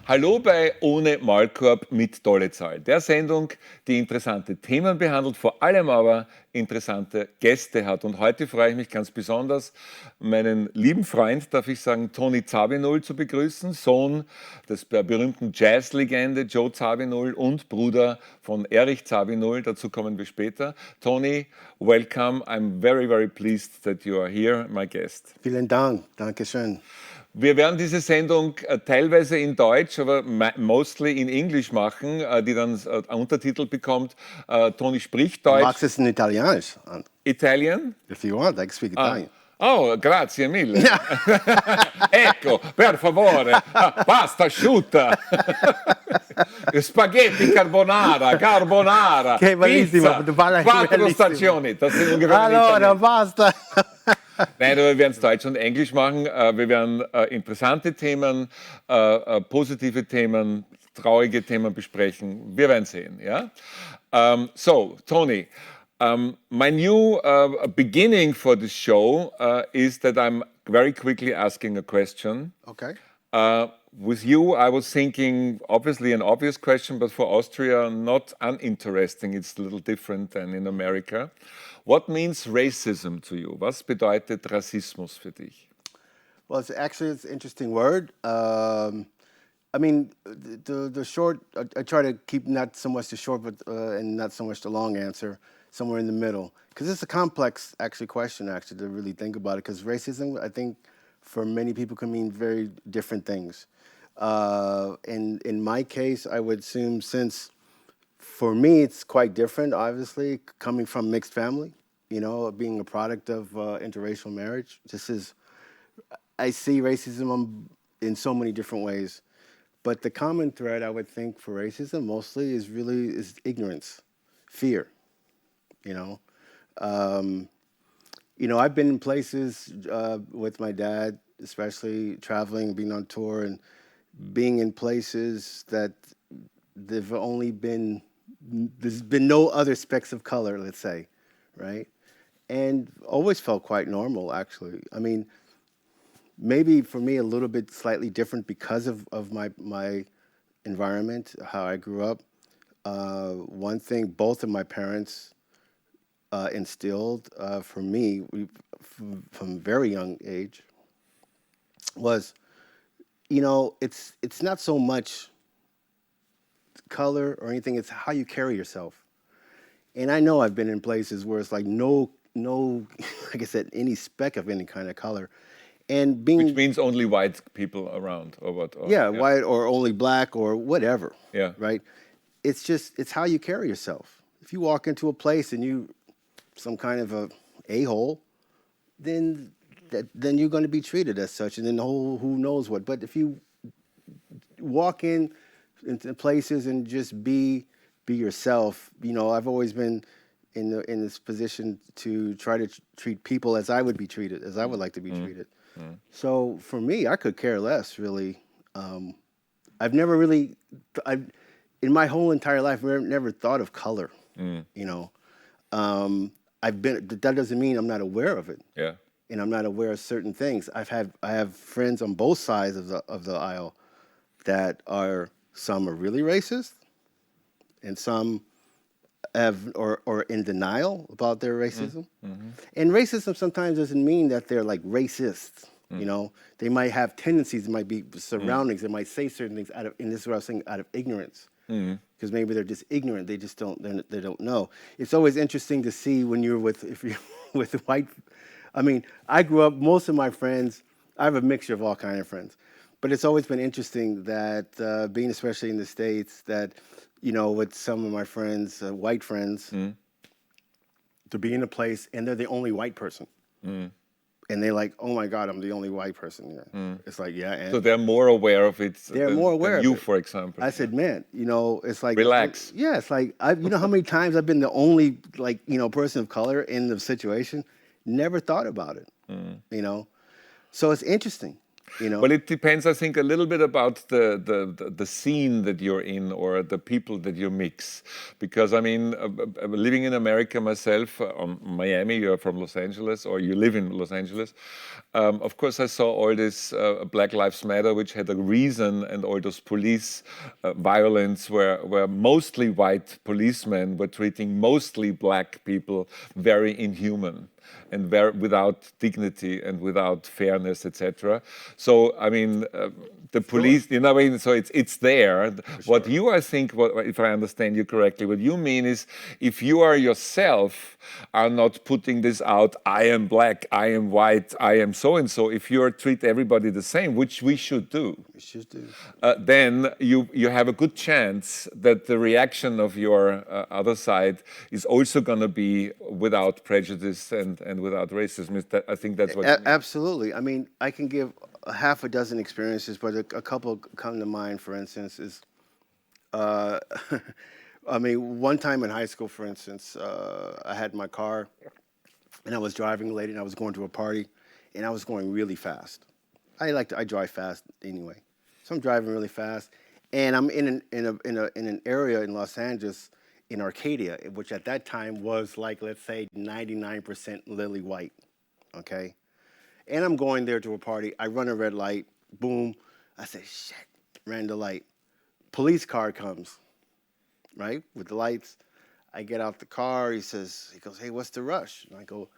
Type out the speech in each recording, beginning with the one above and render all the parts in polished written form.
Hallo bei Ohne Maulkorb mit Dolezal, der Sendung, die interessante Themen behandelt, vor allem aber interessante Gäste hat. Und heute freue ich mich ganz besonders, meinen lieben Freund, darf ich sagen, Tony Zawinul zu begrüßen, Sohn des berühmten Jazzlegende Joe Zawinul und Bruder von Erich Zawinul. Dazu kommen wir später. Tony, welcome. I'm very, very pleased that you are here, my guest. Vielen Dank, danke schön. Wir werden diese Sendung teilweise in Deutsch, aber mostly in Englisch machen, die dann Untertitel bekommt. Tony spricht Deutsch. Magst du es in Italienisch? Italian? If you want, I can speak Italian. Oh, grazie mille. Ecco, per favore. Pasta asciutta. Spaghetti carbonara, Che bellissimo, pizza, quattro stagioni. Das sind ungefähr Allora, basta. Nein, aber wir werden es Deutsch und Englisch machen. Wir werden interessante Themen, positive Themen, traurige Themen besprechen. Wir werden sehen. Ja? So, Tony, my new beginning for the show is that I'm very quickly asking a question. Okay. With you, I was thinking, obviously an obvious question, but for Austria, not uninteresting. It's a little different than in America. What means racism to you? Was bedeutet Rassismus für dich? Well, it's an interesting word. I mean, the short, I try to keep not so much the short, but and not so much the long answer, somewhere in the middle. Because it's a complex, question, to really think about it. Because racism, I think, for many people can mean very different things. In my case, I would assume since for me it's quite different, obviously, coming from mixed family, being a product of interracial marriage. I see racism in so many different ways. But the common thread I would think for racism mostly is ignorance, fear, I've been in places with my dad, especially traveling, being on tour, and being in places that there's been no other specks of color, let's say, right? And always felt quite normal, actually. I mean, maybe for me a little bit slightly different because of my environment, how I grew up. One thing both of my parents instilled for me from very young age was, it's not so much color or anything, it's how you carry yourself. And I know I've been in places where it's like no, like I said, any speck of any kind of color. And Which means only white people around, or what? White or only black or whatever. Yeah. Right? It's how you carry yourself. If you walk into a place and you some kind of a-hole, then you're going to be treated as such, and then who knows what. But if you walk into places and just be yourself, I've always been in this position to try to treat people as I would be treated, as I would like to be treated. So for me, I could care less, really. I've never really, in my whole entire life, never thought of color. That doesn't mean I'm not aware of it. Yeah. And I'm not aware of certain things. I have friends on both sides of the aisle that some are really racist, and some have or in denial about their racism. Mm-hmm. And racism sometimes doesn't mean that they're like racists. They might have tendencies, it might be surroundings, they might say certain things and this is what I was saying, out of ignorance. Because maybe they're just ignorant, they don't know. It's always interesting to see when if you're with white. I mean, I grew up, most of my friends, I have a mixture of all kinds of friends, but it's always been interesting that being especially in the States, that, with some of my friends, white friends, to be in a place and they're the only white person. And they're like, oh my God, I'm the only white person here. It's like, yeah. And so they're more aware of it than you, for example. I said, man, it's like... Relax. Yeah, it's like, you know how many times I've been the only, person of color in the situation? Never thought about it, So it's interesting. You know, Well, it depends, I think, a little bit about the scene that you're in or the people that you mix. Because, I mean, living in America myself, Miami, you're from Los Angeles, or you live in Los Angeles. Of course, I saw all this Black Lives Matter, which had a reason, and all those police violence where mostly white policemen were treating mostly black people very inhuman and without dignity and without fairness, etc. So, I mean, the police, you know, I mean, so it's there. What you, I think, if I understand you correctly, what you mean is if you are yourself are not putting this out, I am black, I am white, I am so and so. If you treat everybody the same, which we should do, then you have a good chance that the reaction of your other side is also going to be without prejudice and without racism. I think that's what. Absolutely. I mean, I can give a half a dozen experiences, but a couple come to mind. For instance, is I mean, one time in high school, for instance, I had my car, and I was driving late, and I was going to a party, and I was going really fast. I drive fast anyway, so I'm driving really fast, and I'm in an area in Los Angeles, in Arcadia, which at that time was like, let's say, 99% lily white, okay? And I'm going there to a party. I run a red light, boom. I say, shit, ran the light. Police car comes, right, with the lights. I get out the car. He goes, hey, what's the rush? And I go,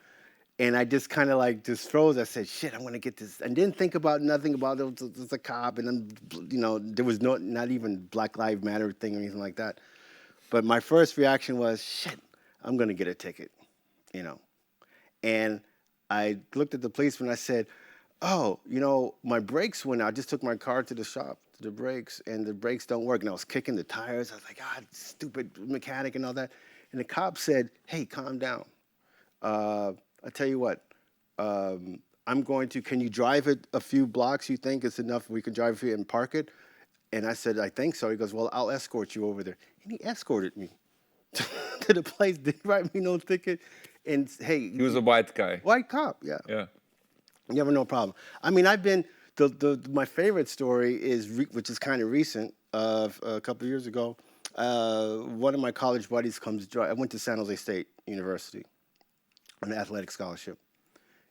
and I just kind of like just froze. I said, shit, I'm going to get this. And didn't think about nothing about it. It was a cop. And then, you know, there was not even Black Lives Matter thing or anything like that. But my first reaction was, shit, I'm going to get a ticket, you know. And I looked at the policeman and I said, oh, you know, my brakes went out. I just took my car to the shop, to the brakes, and the brakes don't work. And I was kicking the tires. I was like, God, stupid mechanic and all that. And the cop said, hey, calm down. I tell you what, can you drive it a few blocks? You think it's enough we can drive it and park it? And I said, I think so. He goes, well, I'll escort you over there. And he escorted me to the place, didn't write me no ticket. And hey, he was a white guy. White cop, yeah. Yeah. Never no problem. I mean, I've been, my favorite story is, which is kind of recent, a couple of years ago. One of my college buddies I went to San Jose State University on an athletic scholarship.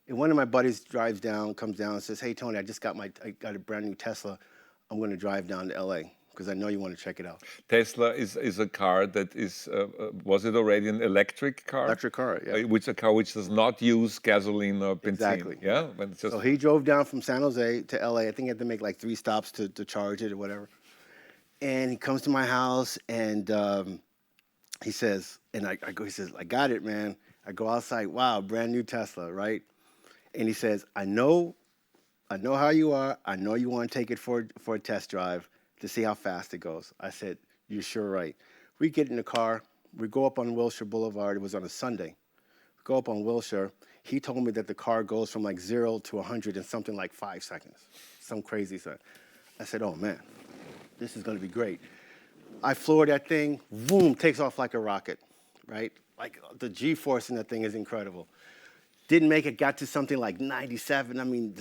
And one of my buddies comes down and says, hey, Tony, I got a brand new Tesla. I'm going to drive down to LA because I know you want to check it out. Tesla is a car that is, was it already an electric car? Electric car, yeah. A car which does not use gasoline or benzene. Exactly. Yeah? So he drove down from San Jose to LA. I think he had to make like 3 stops to charge it or whatever. And he comes to my house and he says, he says, I got it, man. I go outside, wow, brand new Tesla, right? And he says, I know how you are. I know you want to take it for a test drive to see how fast it goes. I said, you're sure right. We get in the car. We go up on Wilshire Boulevard. It was on a Sunday. We go up on Wilshire. He told me that the car goes from like 0 to 100 in something like 5 seconds. Some crazy stuff. I said, oh, man, this is going to be great. I floor that thing. Boom, takes off like a rocket, right? Like the G-force in that thing is incredible. Didn't make it, got to something like 97,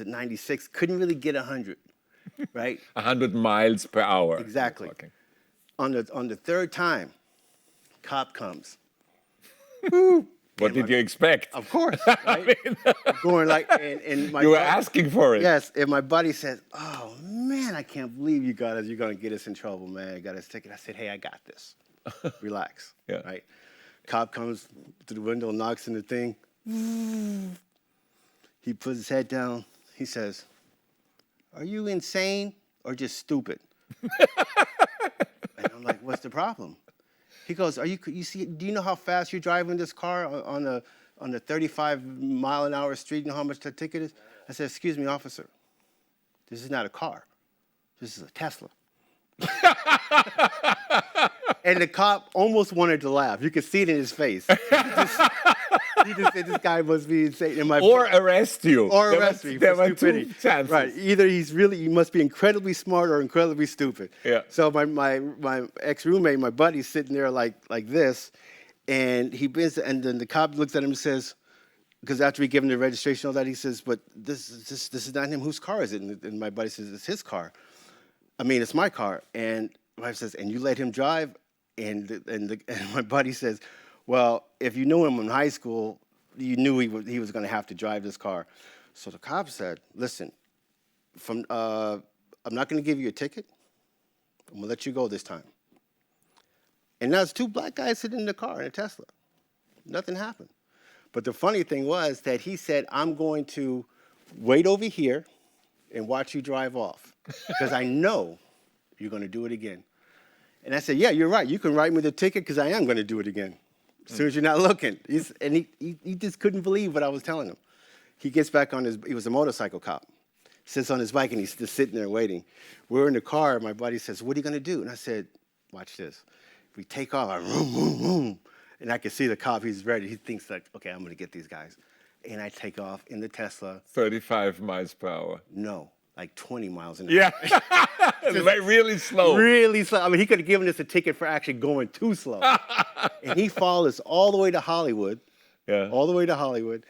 96, couldn't really get 100, right? 100 miles per hour. Exactly. On the third time, cop comes. What did you expect? Of course, right? Going like, and my you were asking for it. Yes, and my buddy says, oh, man, I can't believe you're going to get us in trouble, man. I got us ticket. I said, hey, I got this. Relax, yeah. Right? Cop comes to the window, knocks on the thing. He puts his head down. He says, are you insane or just stupid? And I'm like, what's the problem? He goes, do you know how fast you're driving this car on the 35-mile-an-hour street? You know how much that ticket is? I said, excuse me, officer. This is not a car. This is a Tesla. And the cop almost wanted to laugh. You could see it in his face. He just said, this guy must be insane. Or arrest you. Or arrest me for stupidity. 2 chances. Right. Either he must be incredibly smart or incredibly stupid. Yeah. So my ex-roommate, my buddy's sitting there like this, and then the cop looks at him and says, because after we give him the registration, all that, he says, "But this is not him. Whose car is it?" And my buddy says, "It's his car. I mean, it's my car." And my wife says, "And you let him drive?" And my buddy says, "Well, if you knew him in high school, you knew he was going to have to drive this car." So the cop said, "Listen, I'm not going to give you a ticket. I'm going to let you go this time." And now there's two black guys sitting in the car in a Tesla. Nothing happened. But the funny thing was that he said, "I'm going to wait over here and watch you drive off because I know you're going to do it again." And I said, "Yeah, you're right. You can write me the ticket because I am going to do it again as soon as you're not looking." And he just couldn't believe what I was telling him. He gets back on he was a motorcycle cop, sits on his bike, and he's just sitting there waiting. We're in the car. And my buddy says, "What are you going to do?" And I said, "Watch this. We take off, I vroom, vroom, vroom." And I can see the cop, he's ready. He thinks like, "Okay, I'm going to get these guys." And I take off in the Tesla. 35 miles per hour. No, like 20 miles an hour. Yeah. Like really slow. Really slow. I mean, he could have given us a ticket for actually going too slow. And he followed us all the way to Hollywood. Yeah. All the way to Hollywood.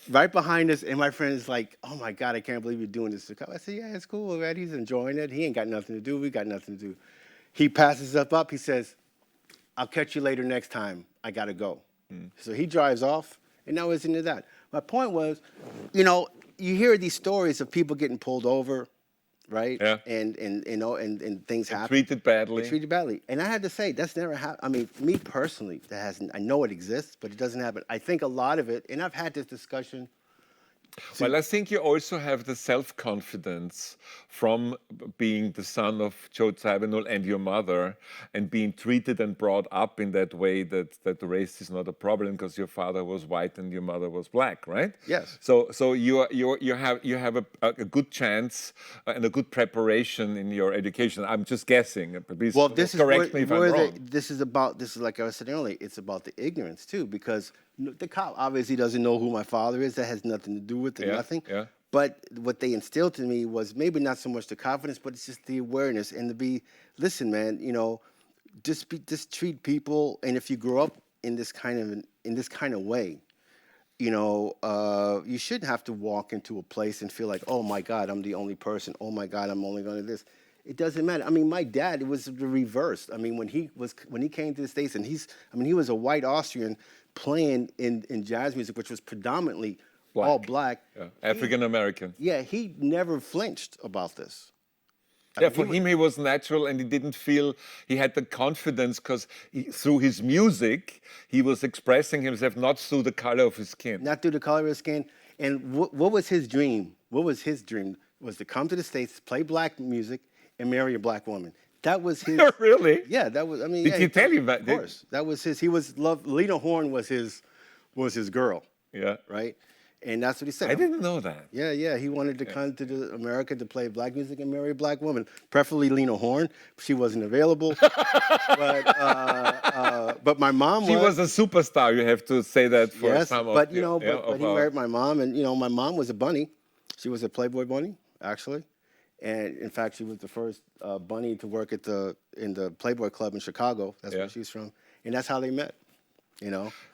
Right behind us, and my friend is like, "Oh my God, I can't believe you're doing this." I said, "Yeah, it's cool, man. He's enjoying it. He ain't got nothing to do. We got nothing to do." He passes us up. He says, "I'll catch you later next time. I got to go." So he drives off, and that was into that. My point was, you hear these stories of people getting pulled over, right? Yeah. And things happen. Treated badly. Treated badly. And I had to say, that's never happened. I mean, me personally, that hasn't. I know it exists, but it doesn't happen. I think a lot of it, and I've had this discussion. Well, I think you also have the self-confidence from being the son of Joe Zawinul and your mother, and being treated and brought up in that way that race is not a problem because your father was white and your mother was black, right? Yes. So you have a good chance and a good preparation in your education. I'm just guessing. Please Well, this correct me if I'm wrong. This is like I was saying earlier, it's about the ignorance too, because the cop obviously doesn't know who my father is. That has nothing to do with it, nothing. Yeah. But what they instilled in me was maybe not so much the confidence, but it's just the awareness and to be, listen, man, just treat people. And if you grow up in this kind of way, you shouldn't have to walk into a place and feel like, "Oh my God, I'm the only person. Oh my God, I'm only going to this." It doesn't matter. I mean, my dad, it was the reverse. I mean, when he came to the States, and he was a white Austrian playing in jazz music, which was predominantly all black. Yeah. African American. Yeah, he never flinched about this. Yeah, for him, he was natural, and he didn't feel he had the confidence because through his music, he was expressing himself not through the color of his skin. Not through the color of his skin. And what was his dream? What was his dream? Was to come to the States, play black music, and marry a black woman. That was his. Really? Yeah, that was. I mean, Did he tell you that? Of course, that was his. He was love. Lena Horne was his girl. Yeah. Right. And that's what he said. I didn't know that. Yeah. He wanted to come to America to play black music and marry a black woman, preferably Lena Horne. She wasn't available. But my mom was. She was a superstar. You have to say that for yes, some of but he married my mom, and my mom was a bunny. She was a Playboy bunny, actually. And in fact, she was the first bunny to work in the Playboy Club in Chicago. That's where she's from, and that's how they met.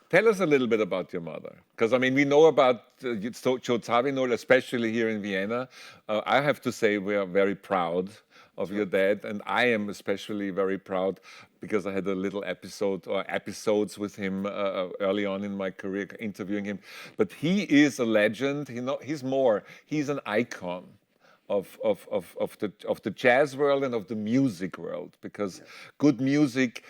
Tell us a little bit about your mother, because I mean we know about Joe Zawinul, especially here in Vienna. I have to say we are very proud of your dad, and I am especially very proud because I had a little episodes with him early on in my career, interviewing him. But he is a legend. He's an icon of the jazz world and of the music world, because good music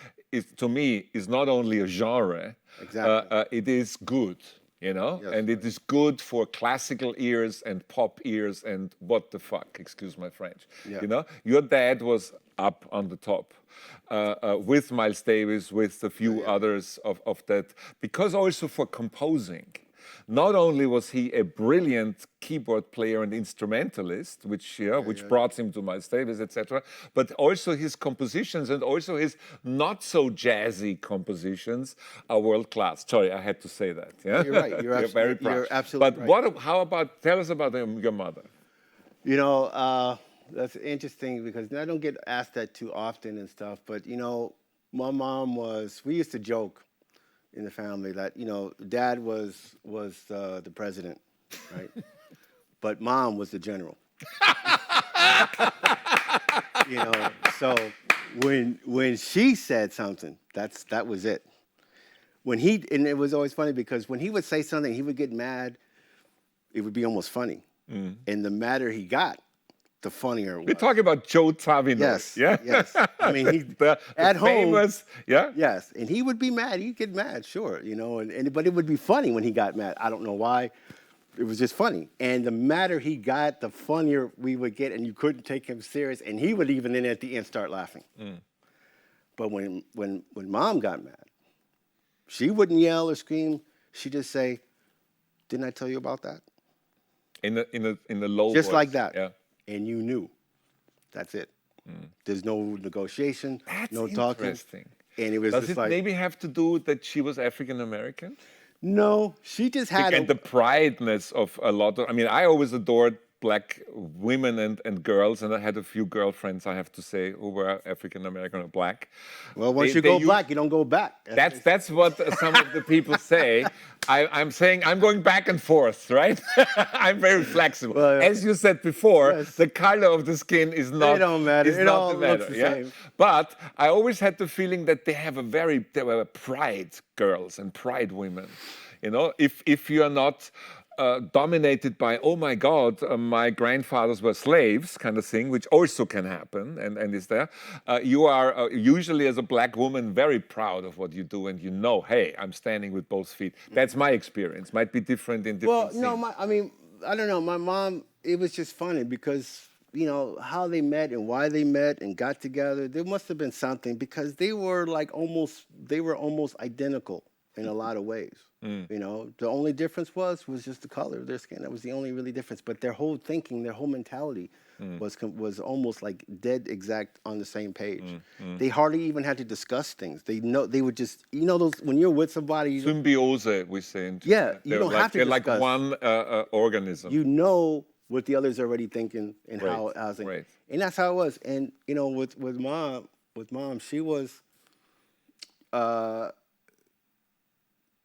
to me is not only a genre. Exactly. It is good, Yes, and it is good for classical ears and pop ears and what the fuck, excuse my French. Yeah. Your dad was up on the top with Miles Davis, with a few others of that, because also for composing. Not only was he a brilliant keyboard player and instrumentalist, which brought him to Miles Davis, etc., but also his compositions and also his not so jazzy compositions are world class. Sorry, I had to say that. Yeah? You're right. You're very proud. You're absolutely right. But how about? Tell us about your mother. That's interesting because I don't get asked that too often and stuff. But my mom we used to joke. in the family that dad was the president, right? But mom was the general. So when she said something, that was it. And it was always funny because when he would say something, he would get mad. It would be almost funny, and the madder he got, the funnier it was. We're talking about Joe Zawinul. Yes, Yeah. yes. I mean, he the famous, home. Yeah. Yes, and he would be mad. He'd get mad, sure, but it would be funny when he got mad. I don't know why. It was just funny. And the madder he got, the funnier we would get, and you couldn't take him serious. And he would even then at the end start laughing. But when mom got mad, she wouldn't yell or scream. She'd just say, "Didn't I tell you about that?" In the low just voice. like that. Yeah. And you knew. That's it. There's no negotiation, That's no talking. Interesting. And it was Does just it like, maybe have to do that she was African American? no, she just had And the prideness of a lot of, I mean, I always adored black women and girls, and I had a few girlfriends, I have to say, who were African American or black. well, once you go black, you don't go back. That's what some of the people say. I'm saying I'm going back and forth, right? I'm very flexible. Well, as you said before, yes. the color of the skin is not. It don't matter. Is It not all the matter. looks the Yeah? same. But I always had the feeling that they were pride girls and pride women. If you are not dominated by, oh my God, my grandfathers were slaves, kind of thing, which also can happen and is there. You are usually, as a black woman, very proud of what you do, and hey, I'm standing with both feet. That's my experience. Might be different in different scenes. I don't know. My mom, it was just funny because, how they met and why they met and got together. There must have been something because they were almost identical in a lot of ways. The only difference was just the color of their skin. That was the only really difference. But their whole thinking, their whole mentality was almost like dead exact on the same page. They hardly even had to discuss things. They would just, those, when you're with somebody. Symbiose, we say. Yeah, you don't have to discuss. They're like one organism. You know what the other's already thinking and how's thinking. Right. And that's how it was. And, with mom, she was...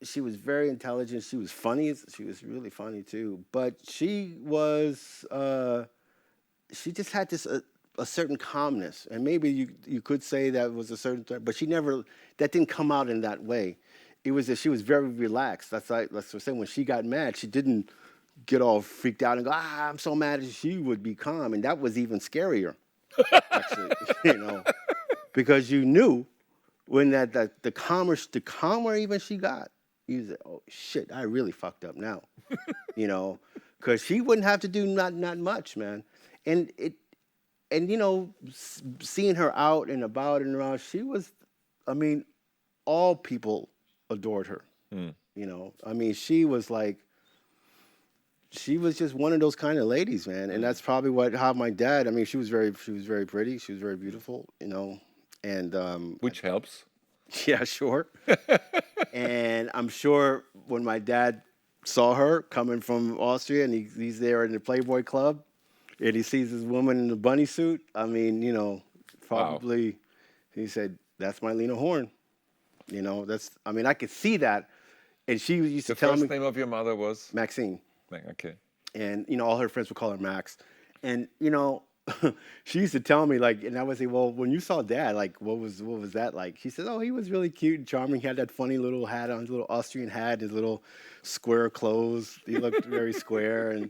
she was very intelligent. She was funny. She was really funny too. But she was, she just had this a certain calmness, and maybe you could say that was a certain, but that didn't come out in that way. It was that she was very relaxed. That's what I'm saying. When she got mad, she didn't get all freaked out and go, I'm so mad. She would be calm, and that was even scarier, actually. Because you knew when the calmer even she got. You say, oh shit, I really fucked up now, because she wouldn't have to do not much, man, and seeing her out and about and around, she was, all people adored her, she was like, she was just one of those kind of ladies, man, and that's probably how my dad. She was very pretty, she was very beautiful, and which helps. Yeah, sure. And I'm sure when my dad saw her coming from Austria and he's there in the Playboy Club and he sees this woman in the bunny suit, probably he said, that's my Lena Horne. I could see that. And she used to tell me. The first name of your mother was? Maxine. Okay. And, all her friends would call her Max. And, she used to tell me, and I would say, well, when you saw Dad, what was that like? She said, oh, he was really cute and charming. He had that funny little hat on, his little Austrian hat, his little square clothes. He looked very square, and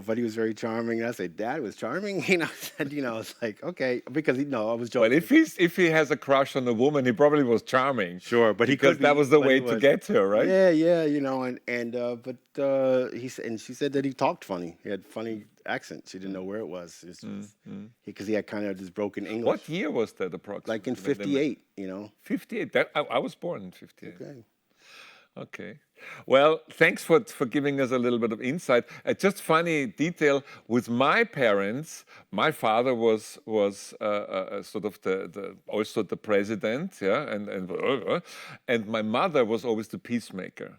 but he was very charming. And I said, Dad was charming? It's like, okay, because I was joking. But if he has a crush on a woman, he probably was charming. Sure, but because that was the way to get to her, right? Yeah, but he said, and she said that he talked funny. He had funny accent. She didn't know where it was. Because he had kind of this broken English. What year was that approximately? Like in 58, 58. I was born in 58. Okay. Well, thanks for giving us a little bit of insight. Just funny detail, with my parents, my father was sort of also the president, yeah, and my mother was always the peacemaker.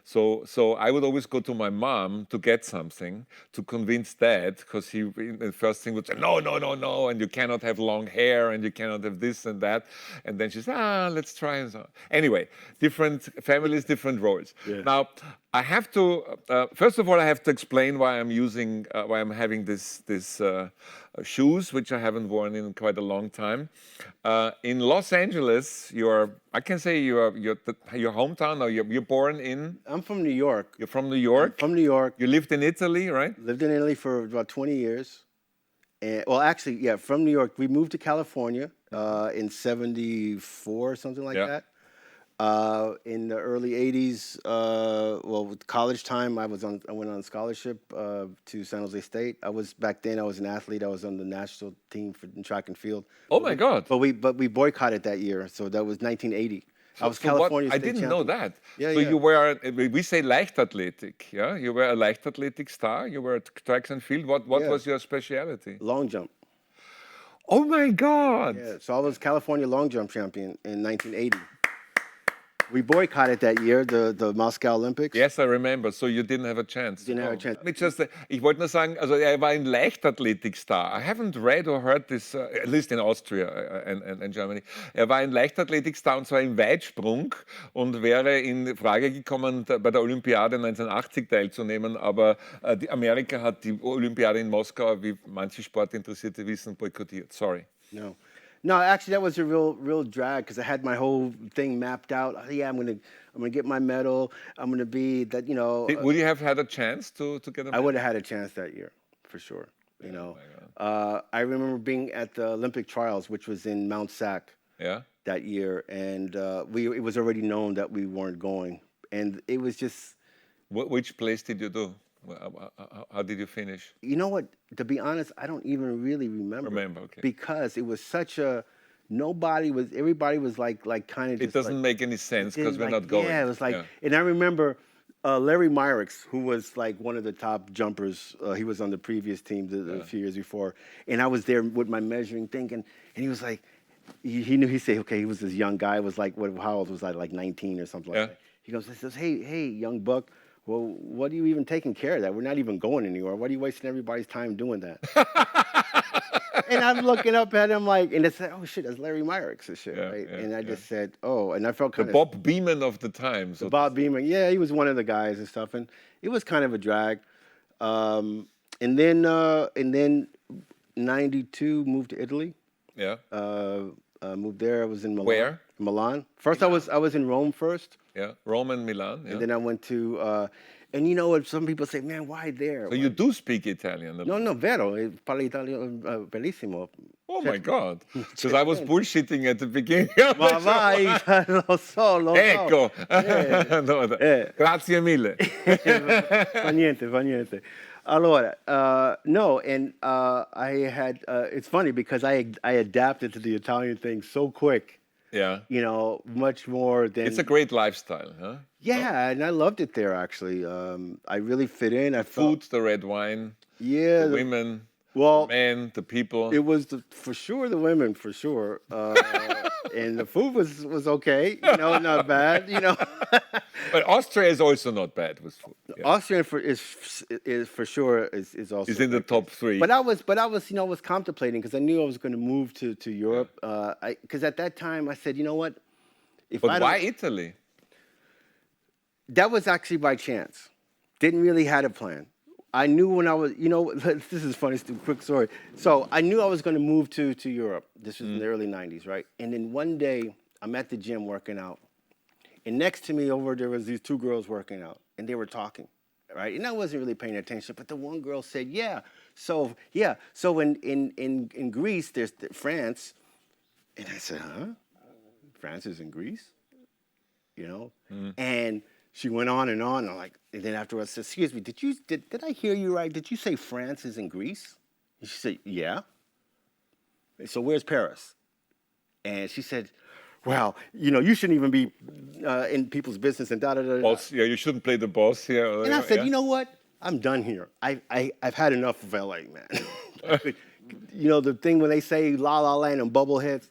So I would always go to my mom to get something to convince dad, because the first thing would say, no, no, no, no, and you cannot have long hair and you cannot have this and that. And then she says, let's try and so on. Anyway, different families, different roles. Yeah. Now, I have to, first of all, I have to explain why I'm having this shoes, which I haven't worn in quite a long time. In Los Angeles, I can say your hometown, or you're born in? I'm from New York. You're from New York? From New York. You lived in Italy, right? Lived in Italy for about 20 years. And, well, actually, yeah, from New York. We moved to California in 74 or something like that. In the early 80s, with college time, I went on scholarship to San Jose State. Back then I was an athlete. I was on the national team in track and field. Oh my God! But we boycotted that year, so that was 1980. I was California State I didn't champion. know that. Yeah, so yeah. you were, we say Leichtathletik, yeah? You were a Leichtathletik star. You were tracks and field. What was your specialty? Long jump. Oh my God! Yeah, so I was California long jump champion in 1980. We boycotted that year, the Moscow Olympics. Yes, I remember. So you didn't have a chance. Didn't have a chance. Ich wollte nur sagen, also er war ein Leichtathletikstar. I haven't read or heard this, at least in Austria and Germany. Er war ein Leichtathletikstar, und zwar im Weitsprung, und wäre in Frage gekommen, bei der Olympiade 1980 teilzunehmen. Aber Amerika hat die Olympiade in Moskau, wie manche Sportinteressierte wissen, boykottiert. Sorry. No, actually, that was a real drag, because I had my whole thing mapped out. Yeah, I'm gonna get my medal. I'm gonna be that. Would you have had a chance to get a medal? I would have had a chance that year, for sure. I remember being at the Olympic trials, which was in Mount Sac. Yeah. That year, and it was already known that we weren't going, and it was just. Which place did you do? How did you finish? You know what? To be honest, I don't even really remember. Okay. Because it was such a. Everybody was like kind of. It doesn't make any sense because we're not going. Yeah, it was like, and I remember Larry Myrick's, who was like one of the top jumpers. He was on the previous team a few years before, and I was there with my measuring thing, and he was like, he knew. He said, okay, he was this young guy. Was like, how old was I? Like 19 or something like that. He says, hey, young buck. Well, what are you even taking care of that? We're not even going anywhere. What are you wasting everybody's time doing that? And I'm looking up at him like, and I said, oh shit, that's Larry Myrick's and shit, right? And I just said, oh, and I felt kind of. Bob Beeman of the time. So Bob Beeman, yeah, he was one of the guys and stuff, and it was kind of a drag. And then 92 moved to Italy. Yeah. Moved there. I was in Milan. Where? Milan. First, I was in Rome first. Yeah, Rome and Milan. Yeah. And then I went to, and you know what? Some people say, man, why there? So you do speak Italian? No, vero. Parlo italiano bellissimo. Oh my God! Because I was bullshitting at the beginning. Ma vai, lo so. Ecco. Grazie mille. Fa niente. Allora, no, and I had, it's funny because I adapted to the Italian thing so quick. Yeah. Much more than. It's a great lifestyle, huh? Yeah, and I loved it there, actually. I really fit in. Food, the red wine. Yeah. The women. Well, the men, the people. It was for sure the women, for sure. And the food was okay, not bad, But Austria is also not bad with food. Yeah. Austria is for sure is also. Is in the top 3. But I was contemplating, because I knew I was going to move to Europe. Because at that time I said, you know what? Why Italy? That was actually by chance. Didn't really have a plan. I knew when I was, this is funny, quick story. So I knew I was going to move to Europe. This was in the early 90s, right? And then one day I'm at the gym working out. And next to me over there was these 2 girls working out. And they were talking, right? And I wasn't really paying attention. But the one girl said, So in Greece, there's France. And I said, huh? France is in Greece? And she went on, and I'm like, and then afterwards, I said, excuse me, did I hear you right? Did you say France is in Greece? And she said, yeah. So where's Paris? And she said, well, you shouldn't even be in people's business and da-da-da. Boss, you shouldn't play the boss here. And I said, you know what? I'm done here. I've had enough of LA, man. The thing when they say La La Land and Bubbleheads,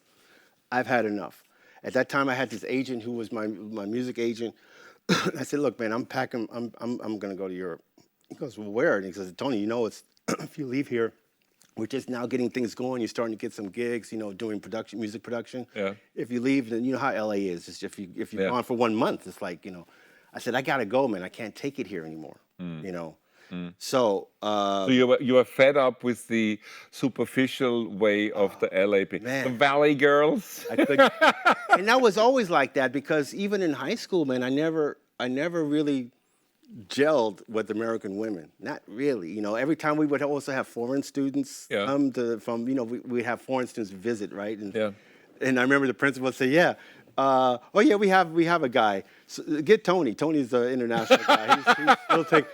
I've had enough. At that time, I had this agent who was my music agent. I said, look, man, I'm packing. I'm going to go to Europe. He goes, well, where? And he says, Tony, you know, it's if you leave here, we're just now getting things going. You're starting to get some gigs, you know, doing production, music production. Yeah. If you leave, then you know how LA is. It's if you're Yeah. gone for 1 month, it's like, you know. I said, I gotta go, man. I can't take it here anymore. You know. So So you were fed up with the superficial way of the LA people, man. the Valley girls. I could, and I was always like that because even in high school, man, I never really gelled with American women. Not really. You know, every time we would also have foreign students Yeah. come from, you know, we'd have foreign students visit, right? And, Yeah. and I remember the principal would say, yeah, oh yeah, we have a guy. So, get Tony. Tony's the international guy. He'll take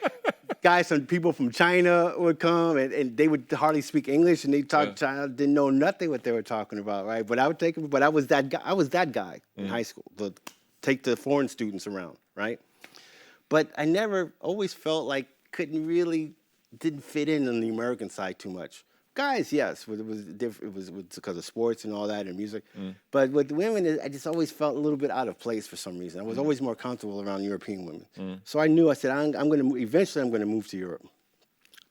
guys, some people from China would come and they would hardly speak English and they talk China, didn't know nothing what they were talking about, right? But I would take him, but I was that guy in high school, to take the foreign students around, right? But I never always felt like didn't fit in on the American side too much. Guys, yes, it was different. It was because of sports and all that and music. But with women, I just always felt a little bit out of place for some reason. I was always more comfortable around European women. So I knew, I said, eventually I'm going to move to Europe.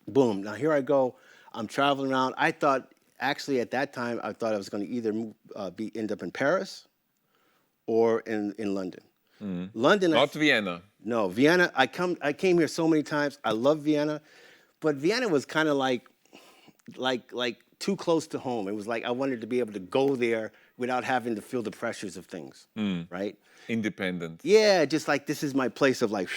Boom. Now here I go. I'm traveling around. I thought, actually at that time, I thought I was going to either end up in Paris or in London. London. Not Vienna. No, Vienna. I came here so many times. I love Vienna, but Vienna was kind of like too close to home. It was like I wanted to be able to go there without having to feel the pressures of things, right? Independent. Yeah, just like this is my place of like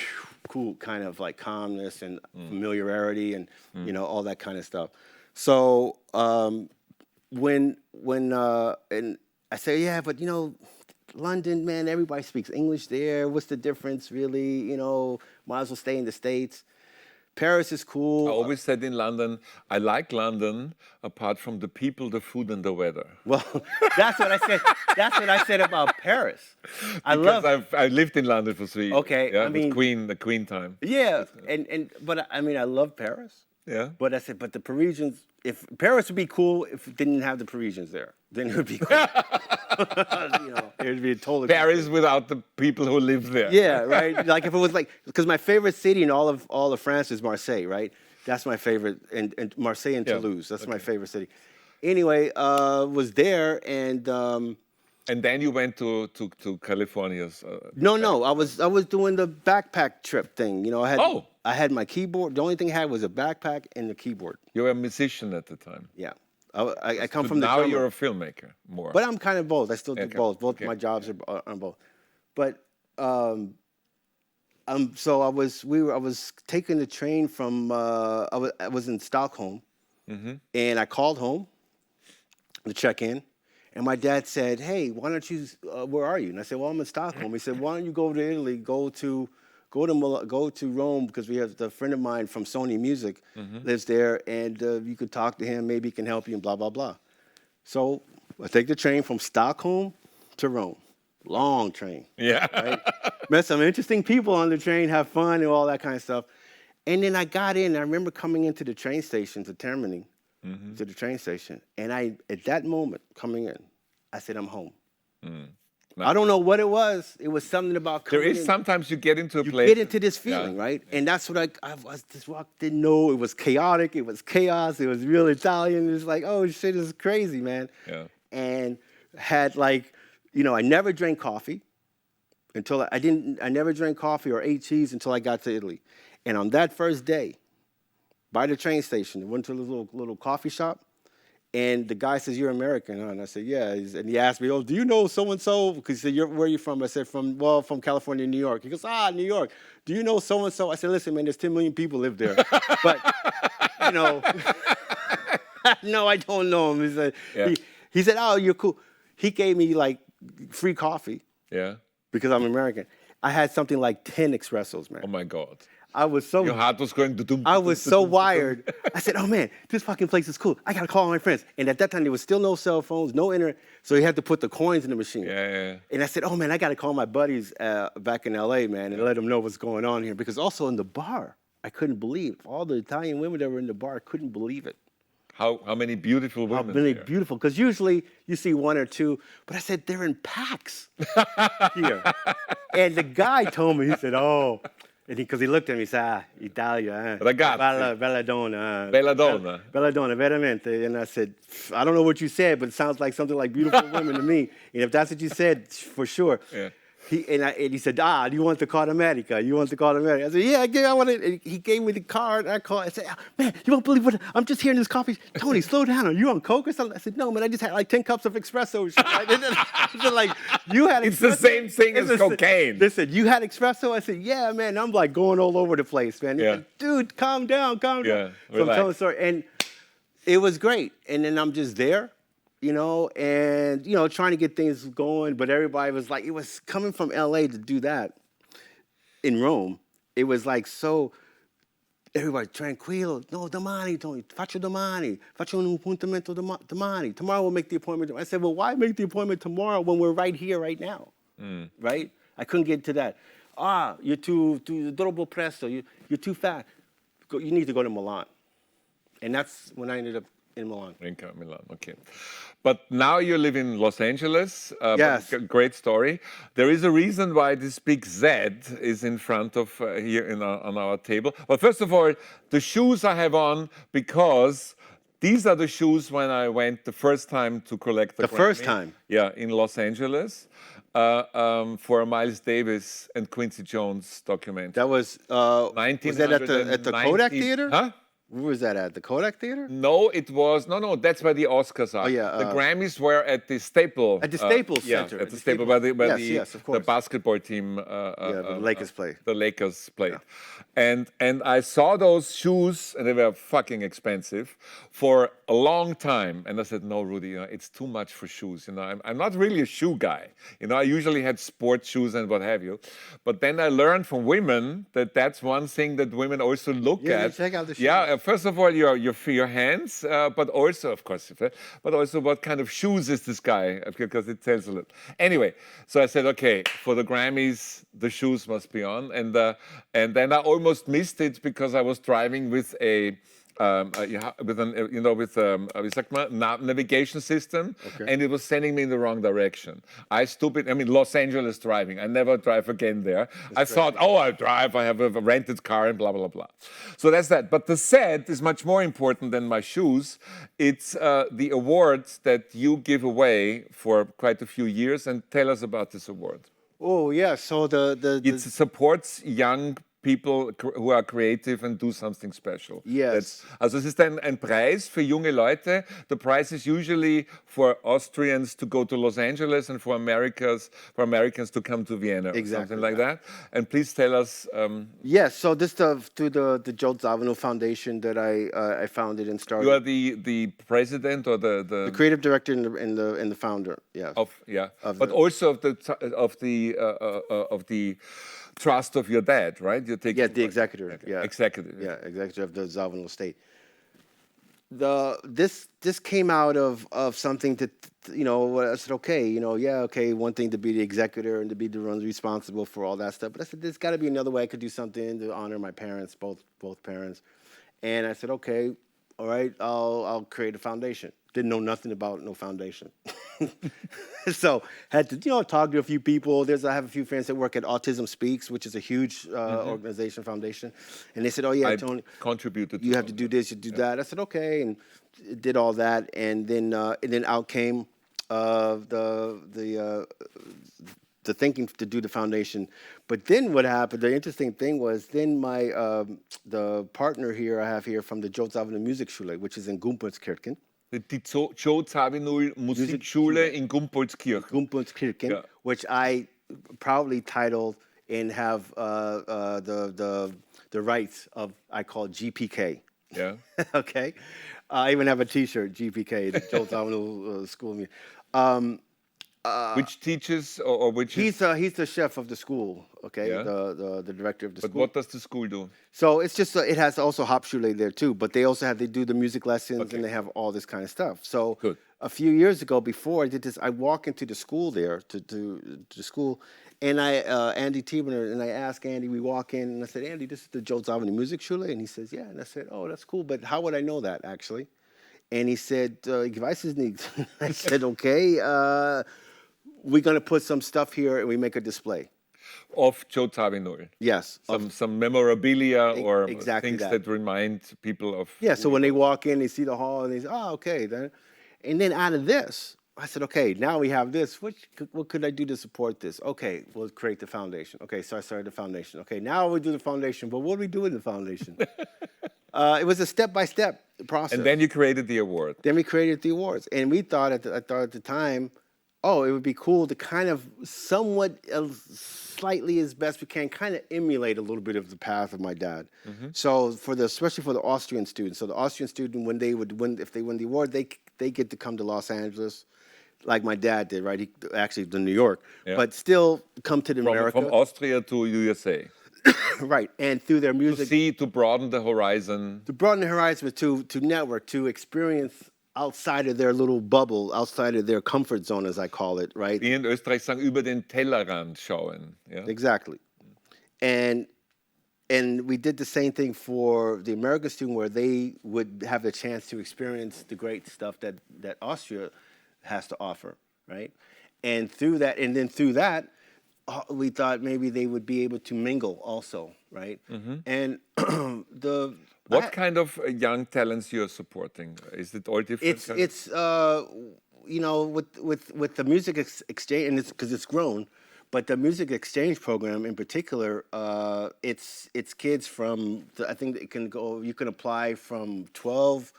cool kind of like calmness and familiarity and you know all that kind of stuff. So when and I say, yeah, but you know, London, man, everybody speaks English there. What's the difference, really? You know, might as well stay in the States. Paris is cool. I always said in London, I like London apart from the people, the food, and the weather. Well, that's what I said. That's what I said about Paris. I lived in London for 3 years. Okay, Yeah, I mean, the Queen time. Yeah, but I mean, I love Paris. Yeah. But I said, but the Parisians, if Paris would be cool if it didn't have the Parisians there, then it would be cool. You know, it would be a totally Paris without the people who live there. Yeah, right. Like if it was like, because my favorite city in all of France is Marseille, right? That's my favorite, and Marseille and Toulouse. That's my favorite city. Anyway, was there And then you went to California's. No. I was doing the backpack trip thing. You know, I had my keyboard. The only thing I had was a backpack and the keyboard. You were a musician at the time. Yeah. I come from the now drummer. you're a filmmaker more. But I'm kind of both. I still do Okay. both. Both Okay. my jobs are on both. But so I was taking the train from I was in Stockholm, and I called home to check in, and my dad said, "Hey, why don't you? Where are you?" And I said, "Well, I'm in Stockholm." He said, "Why don't you go to Italy? Go to Rome because we have a friend of mine from Sony Music lives there, and you could talk to him. Maybe he can help you." And blah blah blah. So I take the train from Stockholm to Rome. Long train. Yeah. Right? Met some interesting people on the train, have fun and all that kind of stuff. And then I got in. I remember coming into the train station to Termini, to the train station. And at that moment, coming in, I said, I'm home. I don't know what it was. It was something about coming There is in. sometimes you get into a You place. get into this feeling, right? And that's what I was just didn't know. It was chaotic. It was chaos. It was real Italian. It was like, oh, shit, this is crazy, man. Yeah. And had like, you know, I never drank coffee until I never drank coffee or ate cheese until I got to Italy. And on that first day, by the train station, I went to a little coffee shop, and the guy says, "You're American, huh?" And I said, "Yeah." And he asked me, "Oh, do you know so-and-so?" Because he said, "Where are you from?" I said, from California, New York. He goes, New York. Do you know so-and-so? I said, "Listen, man, there's 10 million people live there." But, you know, no, I don't know him. He said, he said, "Oh, you're cool." He gave me, like, free coffee. Yeah. Because I'm American. I had something like 10 espressos, man. Oh my God. I was so... Your heart was going to I was so wired. I said, oh man, this fucking place is cool. I gotta call all my friends. And at that time, there was still no cell phones, no internet. So you had to put the coins in the machine. Yeah. And I said, oh man, I gotta call my buddies back in LA, man, and let them know what's going on here. Because also in the bar, I couldn't believe. All the Italian women that were in the bar, I couldn't believe it. How many beautiful How women really there. beautiful. Because usually you see one or two, but I said they're in packs here. And the guy told me, he said, oh, and because he looked at me, he said, Italia, Ragazzi. belladonna, Belladonna. belladonna, veramente. And I said, I don't know what you said, but it sounds like something like beautiful women to me. And if that's what you said, for sure. Yeah. And he said, do you want the card America? You want the card America? I said, yeah, I want it. And he gave me the card. I called. I said, man, you won't believe what, I'm just here in this coffee. Tony, slow down. Are you on Coke or something? I said, no, man, I just had like 10 cups of espresso. I said, like, you had It's espresso? the same thing as cocaine. They said, you had espresso? I said, yeah, man. I'm like going all over the place, man. He Yeah. said, dude, calm down. Yeah, So I'm telling relax. the story. And it was great. And then I'm just there, and, trying to get things going. But everybody was like, it was coming from LA to do that in Rome. It was like so, everybody, tranquillo. No, domani, Tony, faccio un appuntamento domani. Tomorrow we'll make the appointment. I said, well, why make the appointment tomorrow when we're right here, right now? Right? I couldn't get to that. You're too troppo presto. You're too fat. You need to go to Milan. And that's when I ended up in Milan. In Milan, okay. But now you live in Los Angeles. Yes. Great story. There is a reason why this big Z is in front of here on our table. Well, first of all, the shoes I have on because these are the shoes when I went the first time to collect the Grammy. First time? Yeah, in Los Angeles for a Miles Davis and Quincy Jones documentary. That was that at the Kodak Theater? Huh? Where was that at? The Kodak Theater? No, it was no. That's where the Oscars are. Oh, yeah, the Grammys were at the Staples. At the Staples Center. Yeah, at the Staples, where Yes, of the course. basketball team. The Lakers play. The Lakers played, and I saw those shoes, and they were fucking expensive for a long time. And I said, no, Rudy, it's too much for shoes. I'm not really a shoe guy. I usually had sports shoes and what have you, but then I learned from women that that's one thing that women also look at. Check out the shoes. Yeah. First of all, your hands, but also, of course, but also what kind of shoes is this guy? Because it tells a lot. Anyway, so I said, okay, for the Grammys, the shoes must be on, and then I almost missed it because I was driving with wie sagt man, navigation system, and it was sending me in the wrong direction. Los Angeles driving. I never drive again there. I thought, I drive, I have a rented car and blah, blah, blah. So that's that. But the set is much more important than my shoes. It's the awards that you give away for quite a few years, and tell us about this award. Oh, yeah. So It supports young people who are creative and do something special. Yes. Also es ist ein Preis für junge Leute. The prize is usually for Austrians to go to Los Angeles and for Americans to come to Vienna. Exactly. Or something like that. And please tell us. Yes. So this stuff through the Joe Zawinul Foundation that I founded and started. You are the president or the creative director and the founder. Yeah. But also of the trust of your dad, right? You're taking the executor. Okay. Yeah, executive. Yeah, executor of the Zawinul estate. This came out of something that I said, okay, one thing to be the executor and to be the one responsible for all that stuff, but I said there's got to be another way I could do something to honor my parents, both parents, and I said, okay, all right, I'll create a foundation. Didn't know nothing about no foundation. So had to talk to a few people. I have a few friends that work at Autism Speaks, which is a huge organization, foundation. And they said, oh yeah, Tony, contributed. You have to do this, you do that. I said, okay, and did all that. And then out came the thinking to do the foundation. But then what happened, the interesting thing was then my the partner here I have here from the Joe Zawinul Musikschule, which is in Gumbolskirchen. Die Joe Zawinul Musikschule in Gumbolskirchen. Which I proudly titled and have the rights of, I call GPK. Yeah. Okay. I even have a T-shirt, GPK, the Joe Zawinul School of Music. Which teaches or which? He's the chef of the school. Okay, Yeah. the director of the school. But what does the school do? So it's just it has also Hauptschule there too, but they do the music lessons Okay. and they have all this kind of stuff. So Good. a few years ago, before I did this, I walk into the school there to school, and Andy Tiebener, and I asked Andy. We walk in and I said, Andy, this is the Joe Zawinul Musikschule, and he says, yeah, and I said, oh, that's cool, but how would I know that actually? And he said, "Ich weiß es nicht." I said, "Okay, we're gonna put some stuff here and we make a display." Of Joe Zawinul. Yes. Some memorabilia or exactly things that remind people of. Yeah, so when they walk in, they see the hall, and they say, "Oh, okay." And then out of this, I said, "Okay, now we have this. What could I do to support this?" Okay, we'll create the foundation. Okay, so I started the foundation. Okay, now we do the foundation, but what do we do in the foundation? It was a step-by-step process. And then you created the award. Then we created the awards, and I thought at the time, oh, it would be cool to kind of somewhat, slightly as best we can, kind of emulate a little bit of the path of my dad. So especially for the Austrian students. So the Austrian student, when they would win, if they win the award, they get to come to Los Angeles, like my dad did, right? He actually to New York, but still come to America. From Austria to USA. Right, and through their music, To broaden the horizon. to broaden the horizon, to network, to experience outside of their little bubble, outside of their comfort zone, as I call it, right? Wir in Österreich sagen, über den Tellerrand schauen. Ja? Exactly. And we did the same thing for the American student, where they would have the chance to experience the great stuff that Austria has to offer, right? And through that, we thought maybe they would be able to mingle also, right? And What kind of young talents you're supporting? Is it all different? It's with the music exchange, and it's because it's grown, but the music exchange program in particular, it's kids from I think you can apply from 12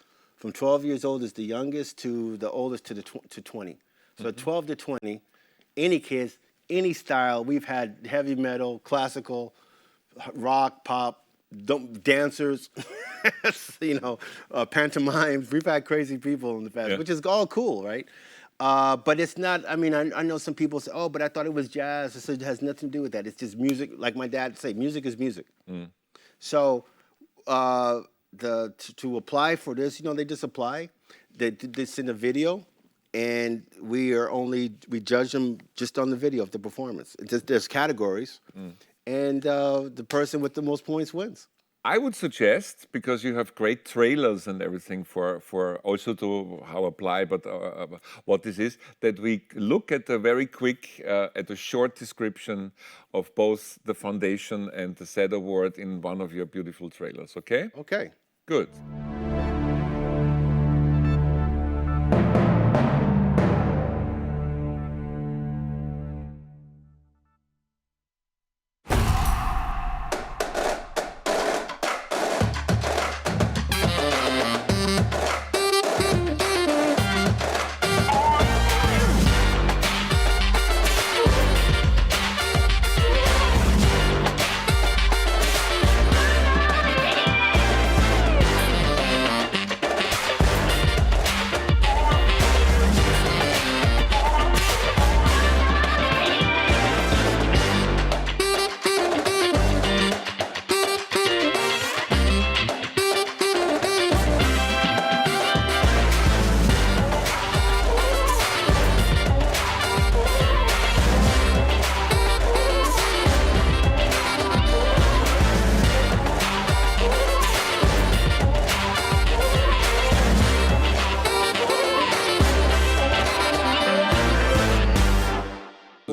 years old is the youngest to the oldest to 20. So 12 to 20, any kids, any style. We've had heavy metal, classical, rock, pop, dancers, pantomimes. We've had crazy people in the past, which is all cool, right? But it's not. I mean, I know some people say, "Oh, but I thought it was jazz." So it has nothing to do with that. It's just music. Like my dad say, music is music. So to apply for this, they just apply. They send a video, and we judge them just on the video of the performance. There's categories, and the person with the most points wins. I would suggest, because you have great trailers and everything for also to how apply, but what this is, that we look at a very quick, at a short description of both the foundation and the SED award in one of your beautiful trailers, okay? Okay. Good.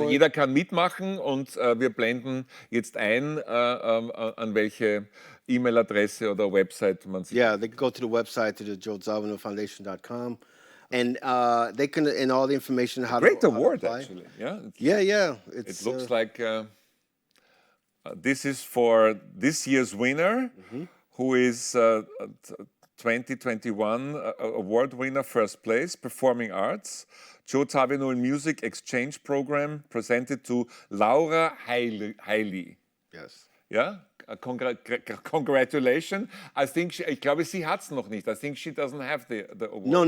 Jeder kann mitmachen und wir blenden jetzt ein, an welche E-Mail-Adresse oder Website man sich. Yeah, they can go to the website, to the joezawinulfoundation.com, and they can, and all the information how Great to award, apply. actually. Yeah. Yeah. It looks like this is for this year's winner, who is 2021 award winner, first place, performing arts. Joe Zawinul Music Exchange Program presented to Laura Hailey. Yes. Yeah? Congratulations. Ich glaube, sie hat es noch nicht. I think she doesn't have the award. No,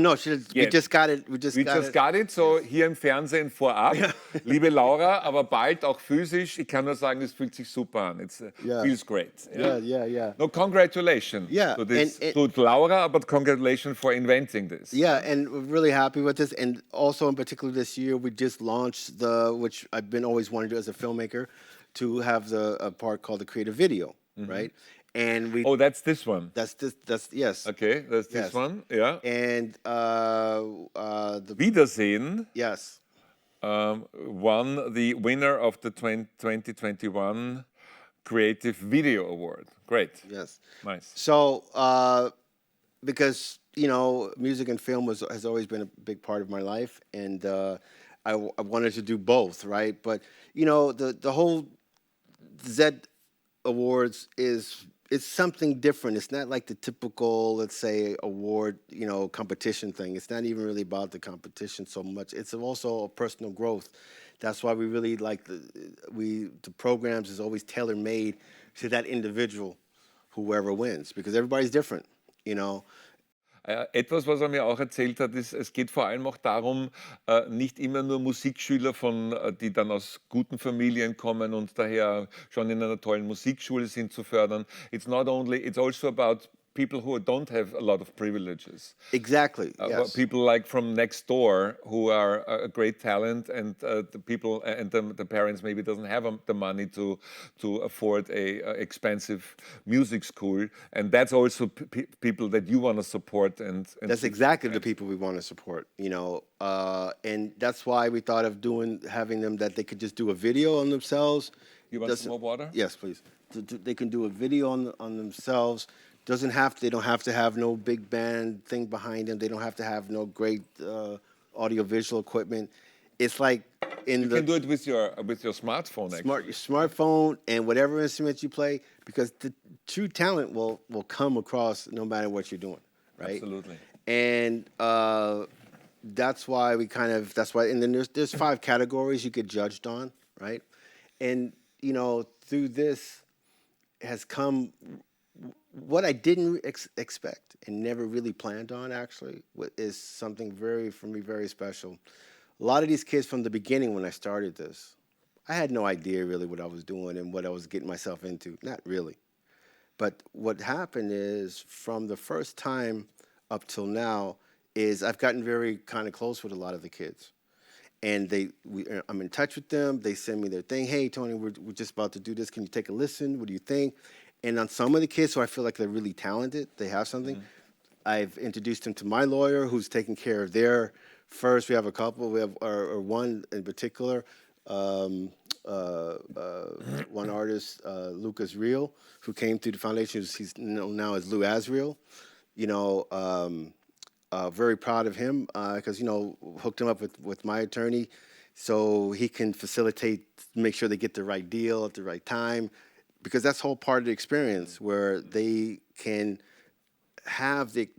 we just got it. We just got it. So hier im Fernsehen vorab. Ja. Liebe Laura, aber bald auch physisch. Ich kann nur sagen, es fühlt sich super an. It feels great. Yeah. No, congratulations to Laura, but congratulations for inventing this. Yeah, and we're really happy with this. And also in particular this year, we just launched which I've been always wanting to do as a filmmaker, to have a part called the creative video, right? and we Oh, that's this one. that's yes, Okay, that's this yes, one. Yeah. and the Wiedersehen yes, won the winner of the 2021 Creative Video Award. Great. yes. Nice. So because music and film has always been a big part of my life, and I wanted to do both, right? But the whole Z Awards it's something different. It's not like the typical, let's say, award, competition thing. It's not even really about the competition so much. It's also a personal growth. That's why we really like the programs is always tailor made to that individual, whoever wins, because everybody's different. Etwas, was er mir auch erzählt hat, ist, es geht vor allem auch darum, nicht immer nur Musikschüler die dann aus guten Familien kommen und daher schon in einer tollen Musikschule sind, zu fördern. It's also about people who don't have a lot of privileges. Exactly. Yes. People like from next door who are a great talent, and the people and the parents maybe doesn't have the money to afford a expensive music school, and that's also people that you want to support. And That's exactly the people we want to support, and that's why we thought of having them that they could just do a video on themselves. You want some more water? Yes, please. They can do a video on themselves. They don't have to have no big band thing behind them. They don't have to have no great audiovisual equipment. It's like you can do it with your smartphone. Your smartphone and whatever instrument you play, because the true talent will come across no matter what you're doing, right? Absolutely. And that's why and then there's 5 categories you get judged on, right? And through this has come what I didn't expect and never really planned on, actually, is something for me very special. A lot of these kids from the beginning, when I started this, I had no idea really what I was doing and what I was getting myself into. Not really. But what happened is, from the first time up till now, is I've gotten very kind of close with a lot of the kids. And I'm in touch with them. They send me their thing. Hey, Tony, we're just about to do this. Can you take a listen? What do you think? And on some of the kids who I feel like they're really talented, they have something, I've introduced them to my lawyer, who's taking care of their first. We have a couple. We have or one in particular, one artist, Lucas Real, who came through the foundation. He's known now as Lou Asriel. Very proud of him because hooked him up with my attorney, so he can make sure they get the right deal at the right time. Because that's whole part of the experience, where they can have the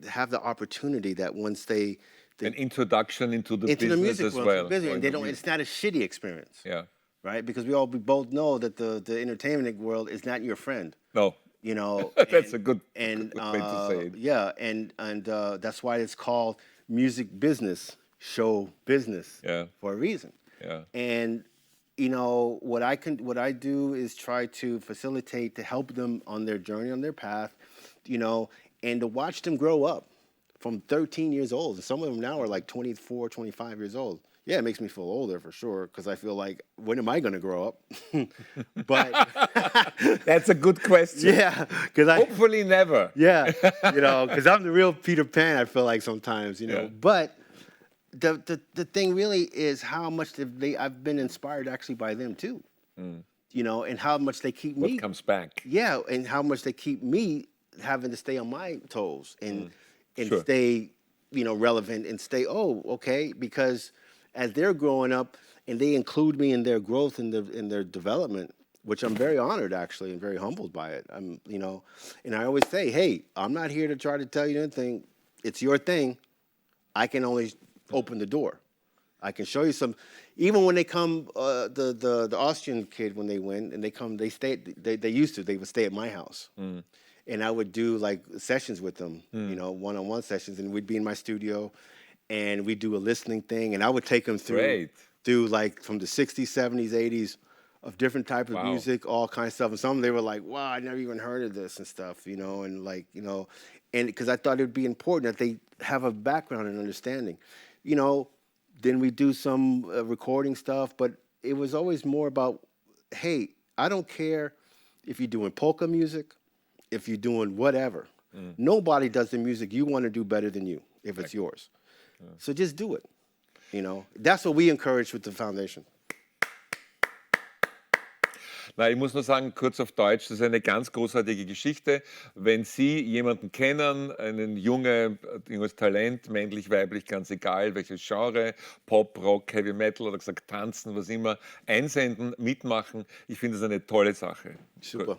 opportunity that once they an introduction into the into the business music as world, well. and it's not a shitty experience. Yeah. Right? Because we both know that the entertainment world is not your friend. No. That's a good way to say it. Yeah, and that's why it's called music business, show business, for a reason. Yeah. And what I do is try to facilitate, to help them on their journey, on their path, and to watch them grow up from 13 years old. And some of them now are like 24, 25 years old. Yeah, it makes me feel older for sure, because I feel like, when am I going to grow up? But that's a good question. Yeah, hopefully never. Yeah, because I'm the real Peter Pan, I feel like sometimes, Yeah. But the thing really is how much I've been inspired actually by them too, and how much they keep me. What comes back? Yeah, and how much they keep me having to stay on my toes and Sure. stay, relevant and stay. Oh, okay, because as they're growing up and they include me in their growth and in their development, which I'm very honored actually and very humbled by it. And I always say, hey, I'm not here to try to tell you anything. It's your thing. I can only open the door. I can show you some. Even when they come, the Austrian kid, when they win and they come, they would stay at my house, and I would do like sessions with them, one-on-one sessions, and we'd be in my studio, and we'd do a listening thing, and I would take them through like from the 60s, 70s, 80s of different types of music, all kinds of stuff. And some they were like, wow, I never even heard of this and stuff, and like, and because I thought it would be important that they have a background and understanding. Then we do some recording stuff, but it was always more about, hey, I don't care if you're doing polka music, if you're doing whatever. Nobody does the music you want to do better than you if it's yours. So just do it. You know, that's what we encourage with the foundation. Na, ich muss nur sagen, kurz auf Deutsch, das ist eine ganz großartige Geschichte. Wenn Sie jemanden kennen, einen junges Talent, männlich, weiblich, ganz egal, welches Genre, Pop, Rock, Heavy Metal oder gesagt tanzen, was immer, einsenden, mitmachen, ich finde das eine tolle Sache. Super.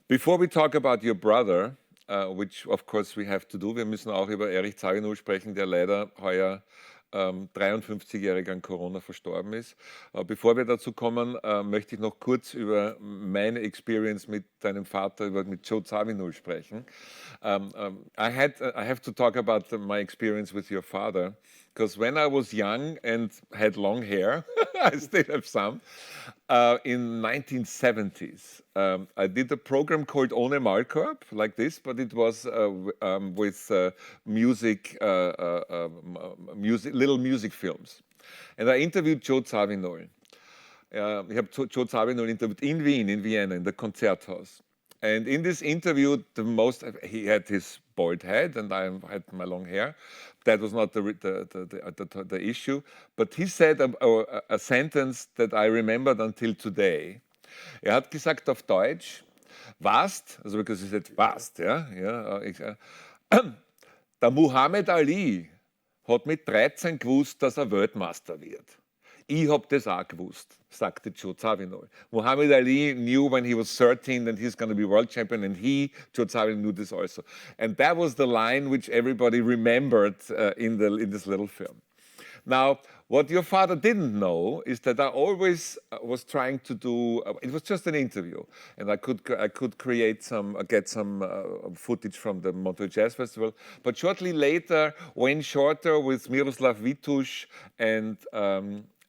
Before we talk about your brother, which of course we have to do, wir müssen auch über Erich Zawinul sprechen, der leider heuer 53-jährig an Corona verstorben ist. Bevor wir dazu kommen, möchte ich noch kurz über meine Experience mit deinem Vater, mit Joe Zawinul sprechen. I have to talk about my experience with your father, because when I was young and had long hair, I still have some, in 1970s, I did a program called Ohne Maulkorb, like this, but it was with little music films. And I interviewed Joe Zawinul. Ich habe Joe Zawinul interviewt in Wien, in Vienna, in the Konzerthaus. And in this interview, he had his bald head and I had my long hair. That was not the issue. But he said a sentence that I remembered until today. Er hat gesagt auf Deutsch, warst, also because he said warst, der Muhammad Ali hat mit 13 gewusst, dass er Weltmeister wird. Ich hab das auch gewusst, sagte Joe Zawinul. Muhammad Ali knew when he was 13 that he's going to be world champion, and Joe Zawinul, knew this also. And that was the line which everybody remembered in this little film. Now, what your father didn't know is that I always was trying to do. It was just an interview, and I could get some footage from the Montreux Jazz Festival. But shortly later, Wayne Shorter with Miroslav Vitush and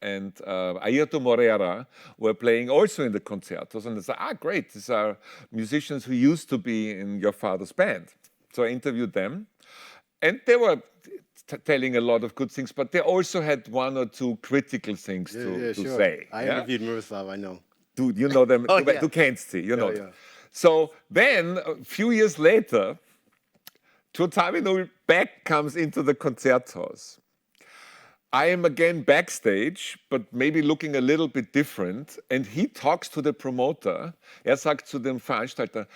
Ayrton Moreira were playing also in the concertos, and I said, great, these are musicians who used to be in your father's band. So I interviewed them, and they were telling a lot of good things, but they also had one or two critical things to say. I interviewed Miroslav, I know. Dude, you know them. Du kennst sie, you know. Yeah. So then, a few years later, Joe Zawinul back comes into the Konzerthaus. I am again backstage, but maybe looking a little bit different. And he talks to the promoter. Sagt zu dem Veranstalter,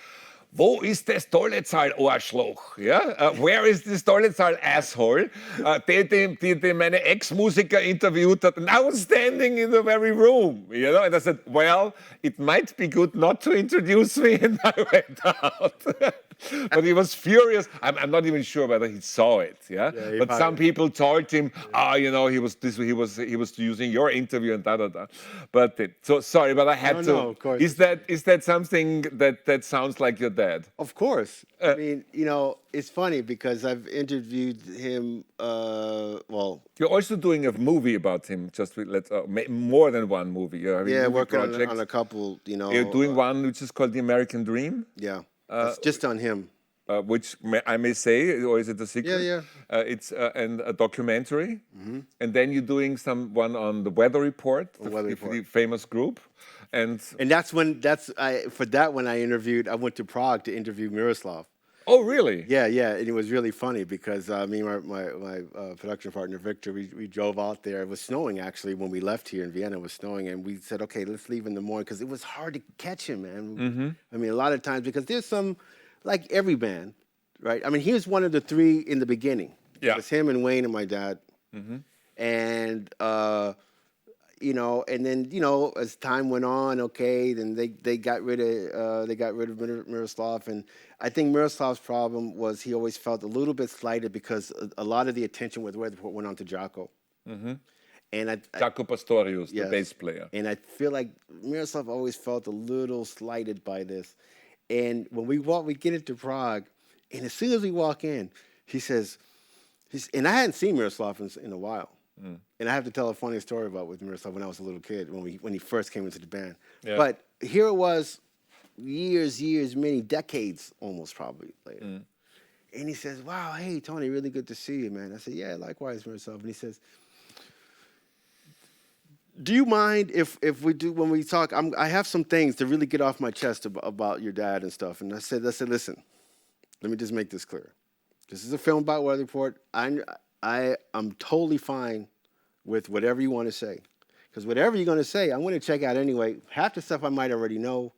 wo ist das Dolezal, Arschloch? Where is this Dolezal asshole? Die meine Ex-Musiker interviewt hat. And I was standing in the very room, And I said, well, it might be good not to introduce me. And I went out. But he was furious. I'm not even sure whether he saw it. But some people told him, he was using your interview and da. But so sorry, but I had to. No, of course. Is that something that sounds like your dad? Of course. I mean, it's funny because I've interviewed him. You're also doing a movie about him. More than one movie. You're working on a couple. You're doing one which is called The American Dream. Yeah. It's just on him. Which I may say, or is it a secret? Yeah. It's a documentary, and then you're doing one on the Weather Report, the famous group, and that's when I went to Prague to interview Miroslav. Oh, really? Yeah, and it was really funny because me and my production partner Victor, we drove out there. It was snowing actually when we left here in Vienna. It was snowing, and we said, okay, let's leave in the morning because it was hard to catch him, man. I mean, a lot of times because there's some, like every band, right? I mean, he was one of the three in the beginning. Yeah, it was him and Wayne and my dad, and and then as time went on, then they got rid of Miroslav, and I think Miroslav's problem was he always felt a little bit slighted because a lot of the attention with Weather Report went on to Jaco. And Jaco Pastorius, the bass player. And I feel like Miroslav always felt a little slighted by this. And when we get into Prague, and as soon as we walk in, he says, and I hadn't seen Miroslav in a while. And I have to tell a funny story about with Miroslav when I was a little kid, when he first came into the band. Yeah. But here it was, years, many decades almost probably later. And he says, wow, hey, Tony, really good to see you, man. I said, yeah, likewise, Miroslav. And he says, Do you mind if we do when we talk? I have some things to really get off my chest about your dad and stuff. And I said, listen, let me just make this clear. This is a film about weather report. I'm totally fine with whatever you want to say, because whatever you're going to say, I'm going to check out anyway. Half the stuff I might already know,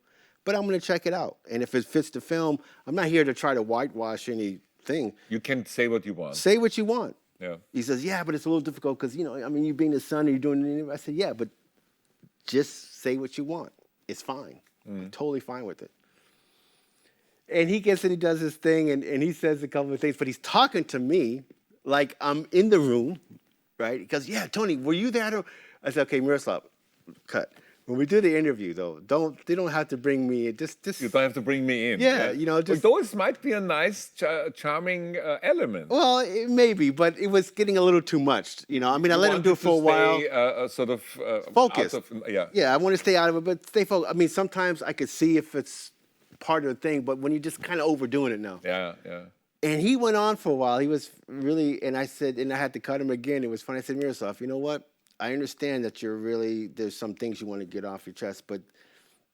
but I'm going to check it out. And if it fits the film, I'm not here to try to whitewash anything. You can say what you want. Say what you want. Yeah. He says, yeah, but it's a little difficult because, you being the son, you're doing it. I said, yeah, but just say what you want. It's fine. I'm totally fine with it. And he gets and he does his thing, and he says a couple of things, but he's talking to me like I'm in the room, right? He goes, yeah, Tony, were you there? I said, okay, Miroslav, cut. When we do the interview, though, they don't have to bring me in. Just you don't have to bring me in. Yeah, just. Well, those might be a nice, charming element. Well, it maybe, but it was getting a little too much. I let him do it for a while. Sort of focus. Yeah. Yeah, I want to stay out of it, but stay focused. I mean, sometimes I could see if it's part of the thing, but when you're just kind of overdoing it now. Yeah. And he went on for a while. He was really, and I said, and I had to cut him again. It was funny. I said, Miroslav, you know what? I understand that there's some things you want to get off your chest,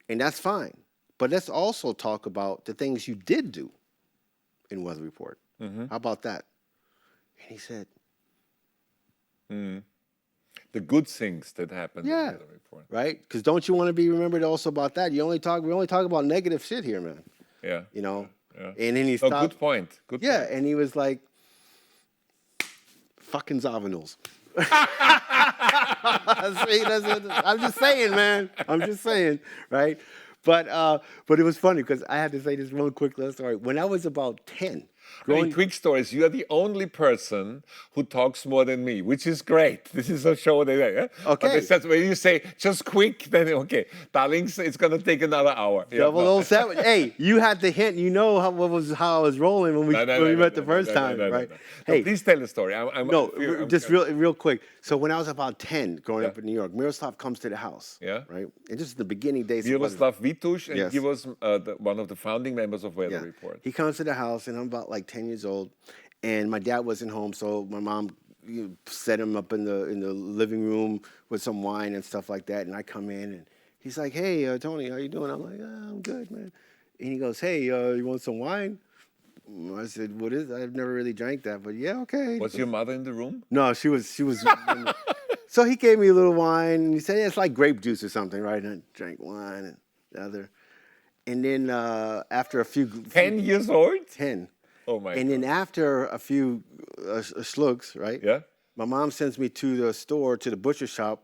and that's fine. But let's also talk about the things you did do in Weather Report. Mm-hmm. How about that? And he said, the good things that happened in Weather Report. Right? Because don't you want to be remembered also about that? We only talk about negative shit here, man. Yeah. Yeah. And then he stopped. Good point. Good yeah, point. And he was like, fucking Zavinuls. See, I'm just saying, man. I'm just saying, right? But it was funny because I had to say this real quick little story. When I was about 10, quick stories. You are the only person who talks more than me, which is great. This is a show that. Okay. But when you say just quick, then okay, darlings, it's gonna take another hour. 007. Hey, you had the hint. You know how I was rolling when we met the first time, right? Hey, no, please tell the story. I'm real quick. So when I was about 10, growing up in New York, Miroslav comes to the house. Yeah. Right. And this is the beginning days. Miroslav Vitush, and he was one of the founding members of Weather Report. He comes to the house, and I'm about like 10 years old, and my dad wasn't home, so my mom set him up in the living room with some wine and stuff like that. And I come in, and he's like, "Hey, Tony, how you doing?" I'm like, "I'm good, man." And he goes, "Hey, you want some wine?" I said, "What is that? I've never really drank that, but yeah, okay." Was your mother in the room? No, she was. So he gave me a little wine, and he said, "It's like grape juice or something, right?" And I drank wine and the other. And then after a few 10 years old? 10. Oh my! And then after a few slugs, right? Yeah. My mom sends me to the store, to the butcher shop,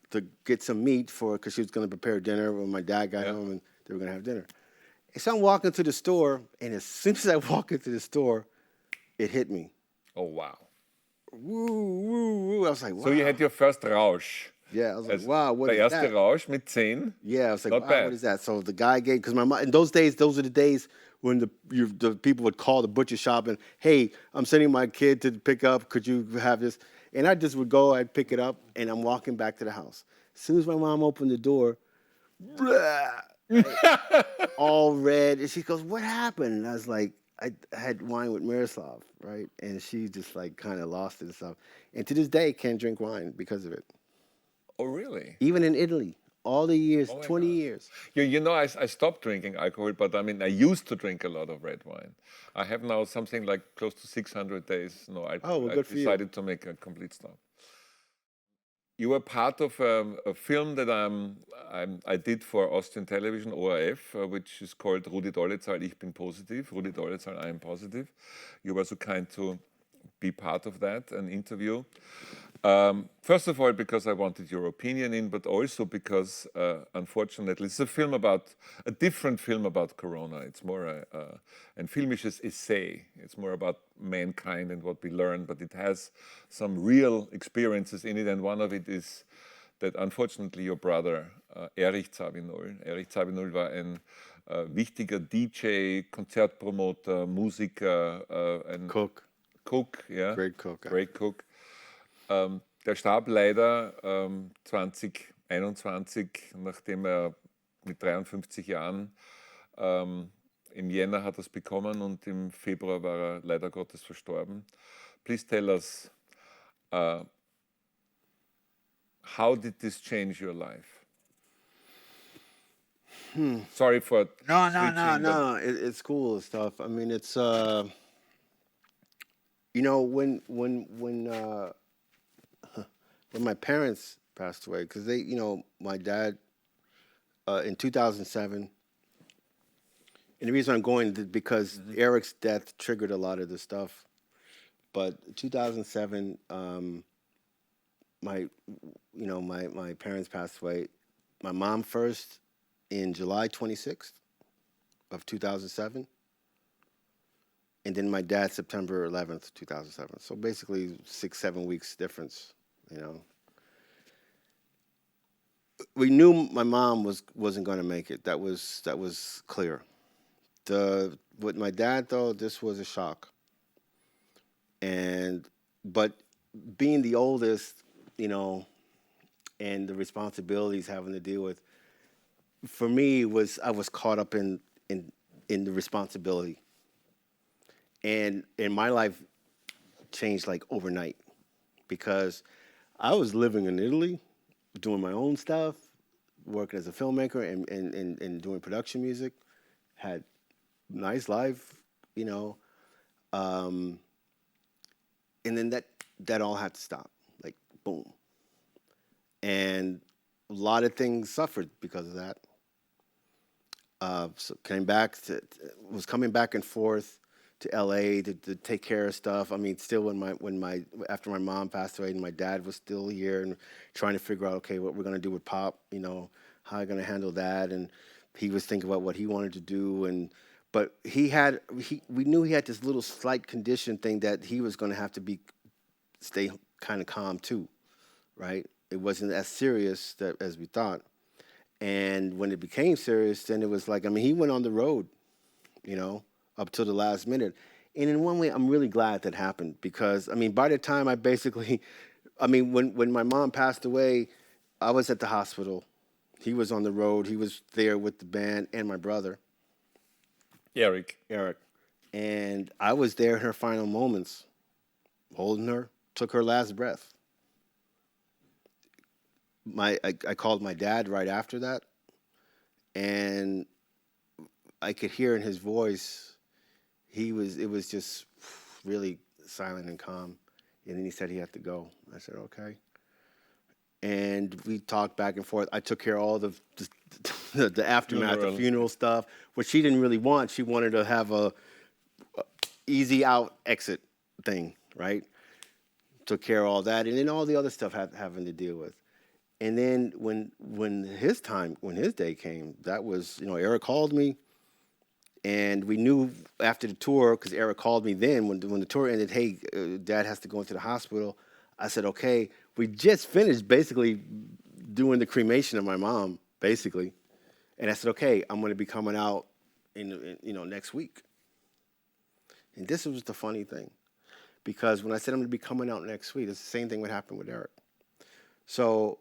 to get some meat because she was going to prepare dinner when my dad got home, and they were going to have dinner. And so I'm walking to the store, and as soon as I walk into the store, it hit me. Oh wow! Woo, woo, woo! I was like, wow. So you had your first Rausch. Yeah, I was like, wow, what is that? Der erste Rausch mit 10. Yeah, I was like, Not wow, bad. what is that? So the guy gave, because my mom, in those days, those are the days when the people would call the butcher shop and, hey, I'm sending my kid to pick up. Could you have this? And I just would go, I'd pick it up, and I'm walking back to the house. As soon as my mom opened the door, all red, and she goes, "What happened?" And I was like, I had wine with Miroslav, right? And she just like kind of lost it and stuff. And to this day, can't drink wine because of it. Oh, really? Even in Italy, all the years, 20 years. I stopped drinking alcohol, but I mean, I used to drink a lot of red wine. I have now something like close to 600 days. No, I decided to make a complete stop. You were part of a film that I did for Austrian television, ORF, which is called Dolezal, ich bin positiv. Dolezal, I am positive. You were so kind to be part of that, an interview. First of all, because I wanted your opinion in, but also because, unfortunately, it's a different film about Corona. It's more ein filmisches Essay. It's more about mankind and what we learn, but it has some real experiences in it, and one of it is that, unfortunately, your brother, Erich Zawinul war ein wichtiger DJ, Konzertpromoter, Musiker, Cook, yeah. Great cook. Great cook. Der starb leider 2021, nachdem mit 53 Jahren, im Jänner hat er es bekommen und im Februar war er leider Gottes verstorben. Please tell us how did this change your life? Sorry for No, switching, but It's cool and stuff. I mean, it's you know, when my parents passed away, because they, you know, my dad in 2007, and the reason I'm going is because Eric's death triggered a lot of this stuff. But 2007, my, you know, my parents passed away. My mom first in July 26th of 2007, and then my dad September 11th, 2007. So basically 6-7 weeks difference, you know. We knew my mom wasn't going to make it. That was clear. With my dad though, this was a shock. But being the oldest, you know, and the responsibilities having to deal with, for me I was caught up in the responsibility, and my life changed like overnight, because I was living in Italy, doing my own stuff, working as a filmmaker and doing production music, had nice life, you know, and then that all had to stop, like boom, and a lot of things suffered because of that. So was coming back and forth to LA to take care of stuff. I mean, still after my mom passed away and my dad was still here and trying to figure out, okay, what we're gonna do with Pop, you know, how I'm gonna handle that, and he was thinking about what he wanted to do, but we knew he had this little slight condition thing that he was gonna have to stay kind of calm too, right? It wasn't as serious as we thought. And when it became serious, then it was like, I mean, he went on the road, you know, up till the last minute. And in one way, I'm really glad that happened, because, I mean, by the time when my mom passed away, I was at the hospital. He was on the road. He was there with the band and my brother, Eric. And I was there in her final moments, holding her, took her last breath. I called my dad right after that, and I could hear in his voice, it was just really silent and calm. And then he said he had to go. I said, okay. And we talked back and forth. I took care of all the aftermath, the funeral stuff, which she didn't really want. She wanted to have a easy out exit thing, right? Took care of all that, and then all the other stuff having to deal with. And then when his day came, that was, you know, Eric called me, and we knew after the tour, because Eric called me then when the tour ended, hey, Dad has to go into the hospital. I said, okay. We just finished basically doing the cremation of my mom, basically. And I said, okay, I'm going to be coming out in next week. And this was the funny thing, because when I said I'm going to be coming out next week, it's the same thing would happen with Eric. So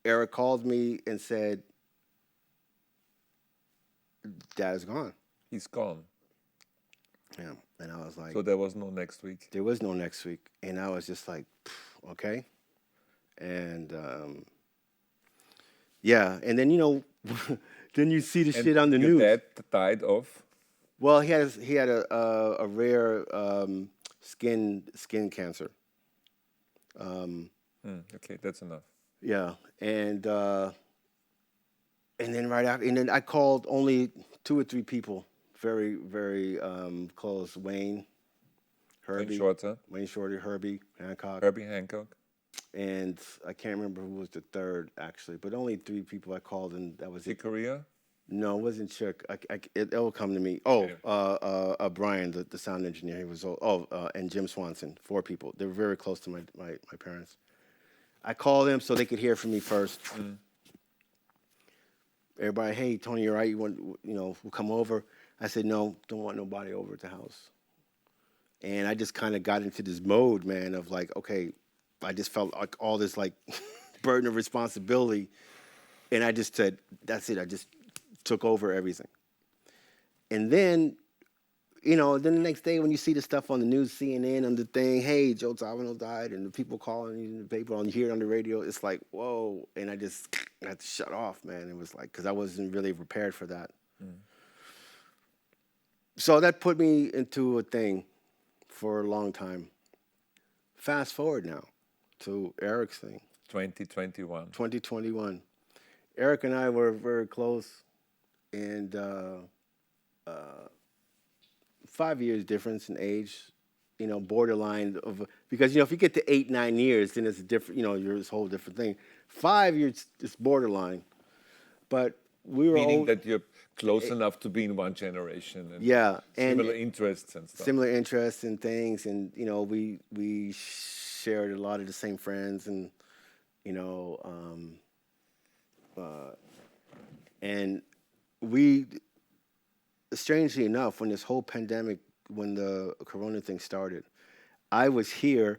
Eric called me and said, Dad is gone. He's gone. Yeah. And I was like... So there was no next week? There was no next week. And I was just like, okay. And, yeah. And then, you know, then you see the shit on the news. Your dad died of? Well, he had a rare skin cancer. Okay, that's enough. Yeah, and then right after, and then I called only 2 or 3 people, very, very close. Wayne Shorter, Herbie Hancock. And I can't remember who was the third, actually, but only 3 people I called, and that was it. Korea? No, it wasn't Chick. It will come to me. Brian, the sound engineer. He was and Jim Swanson. 4 people. They were very close to my parents. I called them so they could hear from me first. Everybody, hey, Tony, you're right. We'll come over. I said, no, don't want nobody over at the house. And I just kind of got into this mode, man, of like, okay, I just felt like all this like burden of responsibility, and I just said, that's it. I just took over everything. And then then the next day when you see the stuff on the news, CNN, on the thing, hey, Joe Zawinul died, and the people calling you in the paper, on you hear it on the radio, it's like, whoa. And I just had to shut off, man. It was like, because I wasn't really prepared for that. So that put me into a thing for a long time. Fast forward now to Eric's thing. 2021. 2021. Eric and I were very close, and 5 years difference in age, borderline of, because if you get to 8, 9 years, then it's a different, you're this whole different thing. 5 years, it's borderline, but we were Meaning old, that you're close enough to be in one generation. And yeah, and similar interests and stuff. similar interests and things, and we shared a lot of the same friends, and and we, strangely enough, when this whole pandemic, when the corona thing started, I was here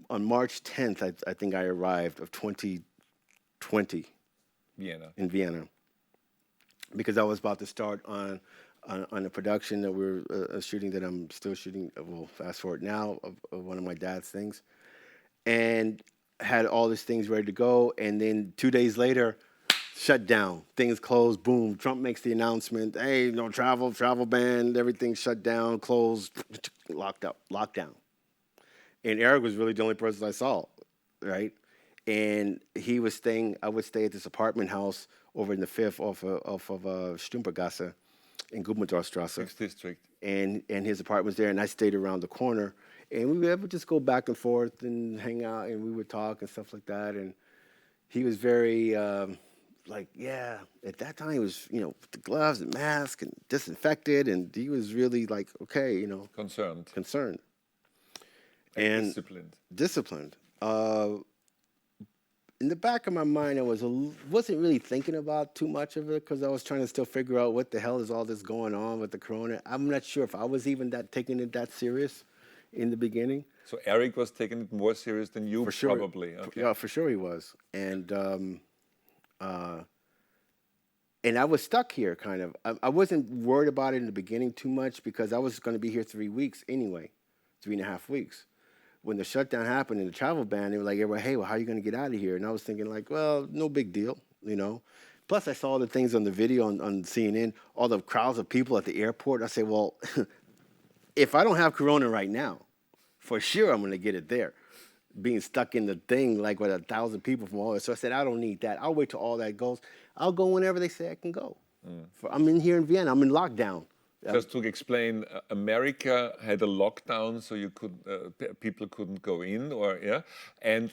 on March 10th. I think I arrived of 2020 in Vienna, because I was about to start on a production that we're shooting, that I'm still shooting. Well, fast forward now, of one of my dad's things, and had all these things ready to go. And then 2 days later, shut down. Things closed. Boom. Trump makes the announcement. Hey, no travel ban. Everything shut down, closed, lockdown. And Eric was really the only person I saw, right? And he was staying. I would stay at this apartment house over in the 5th off of Stumpergasse in Gubernatorsstrasse. 6th District. And his apartment was there, and I stayed around the corner. And we would just go back and forth and hang out, and we would talk and stuff like that. And he was very, at that time he was, with the gloves and mask and disinfected, and he was really like, okay, concerned. And disciplined. In the back of my mind, I wasn't really thinking about too much of it, because I was trying to still figure out what the hell is all this going on with the corona. I'm not sure if I was even taking it that serious in the beginning. So Eric was taking it more serious than you, for sure. Probably. Okay. Yeah, for sure he was. And I was stuck here, kind of. I wasn't worried about it in the beginning too much, because I was going to be here 3 weeks anyway, 3.5 weeks. When the shutdown happened and the travel ban, they were like, hey, well, how are you going to get out of here? And I was thinking, like, well, no big deal, Plus, I saw the things on the video on CNN, all the crowds of people at the airport. I said, well, if I don't have corona right now, for sure I'm going to get it there. Being stuck in the thing, like with 1,000 people from all that. So I said, I don't need that. I'll wait till all that goes. I'll go whenever they say I can go. I'm in here in Vienna. I'm in lockdown. Just to explain, America had a lockdown, so people couldn't go in, and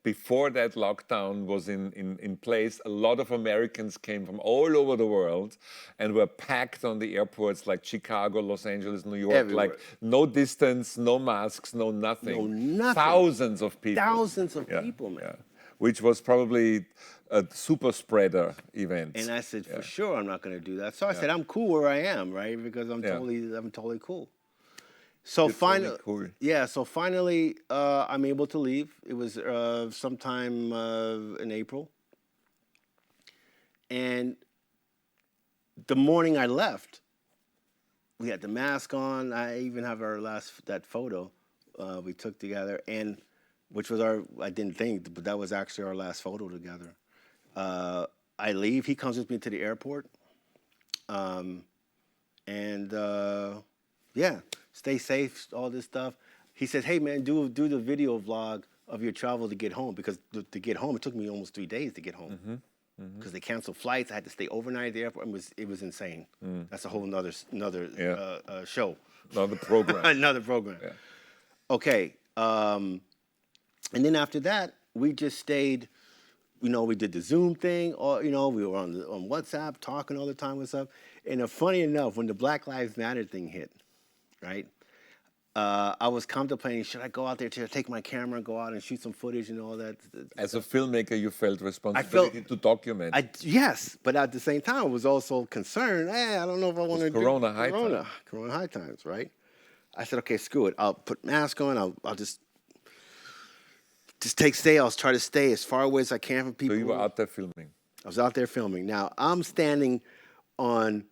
before that lockdown was in place, a lot of Americans came from all over the world and were packed on the airports, like Chicago, Los Angeles, New York, everywhere. Like no distance, no masks, no nothing. No nothing. Thousands of people. Thousands of people, man. Yeah. Which was probably a super spreader event. And I said, for sure, I'm not going to do that. So I said, I'm cool where I am, right? Because I'm totally cool. So finally, I'm able to leave. It was sometime in April. And the morning I left, we had the mask on. I even have that photo we took together, and which was I didn't think, but that was actually our last photo together. I leave. He comes with me to the airport. Stay safe, all this stuff. He says, hey, man, do the video vlog of your travel to get home, because to get home, it took me almost 3 days to get home. Because they canceled flights. I had to stay overnight at the airport. It was insane. That's a whole another show. Another program. Another program. Yeah. Okay. And then after that, we just stayed. We did the Zoom thing, or we were on WhatsApp talking all the time and stuff. And funny enough, when the Black Lives Matter thing hit, right? I was contemplating, should I go out there to take my camera and go out and shoot some footage and all that? As a filmmaker, you felt responsibility to document. Yes, but at the same time, I was also concerned. I don't know if I want to do Corona high times, right? I said, okay, screw it. I'll put mask on. I'll just I'll try to stay as far away as I can from people. So you were out there filming? I was out there filming. Now, I'm standing on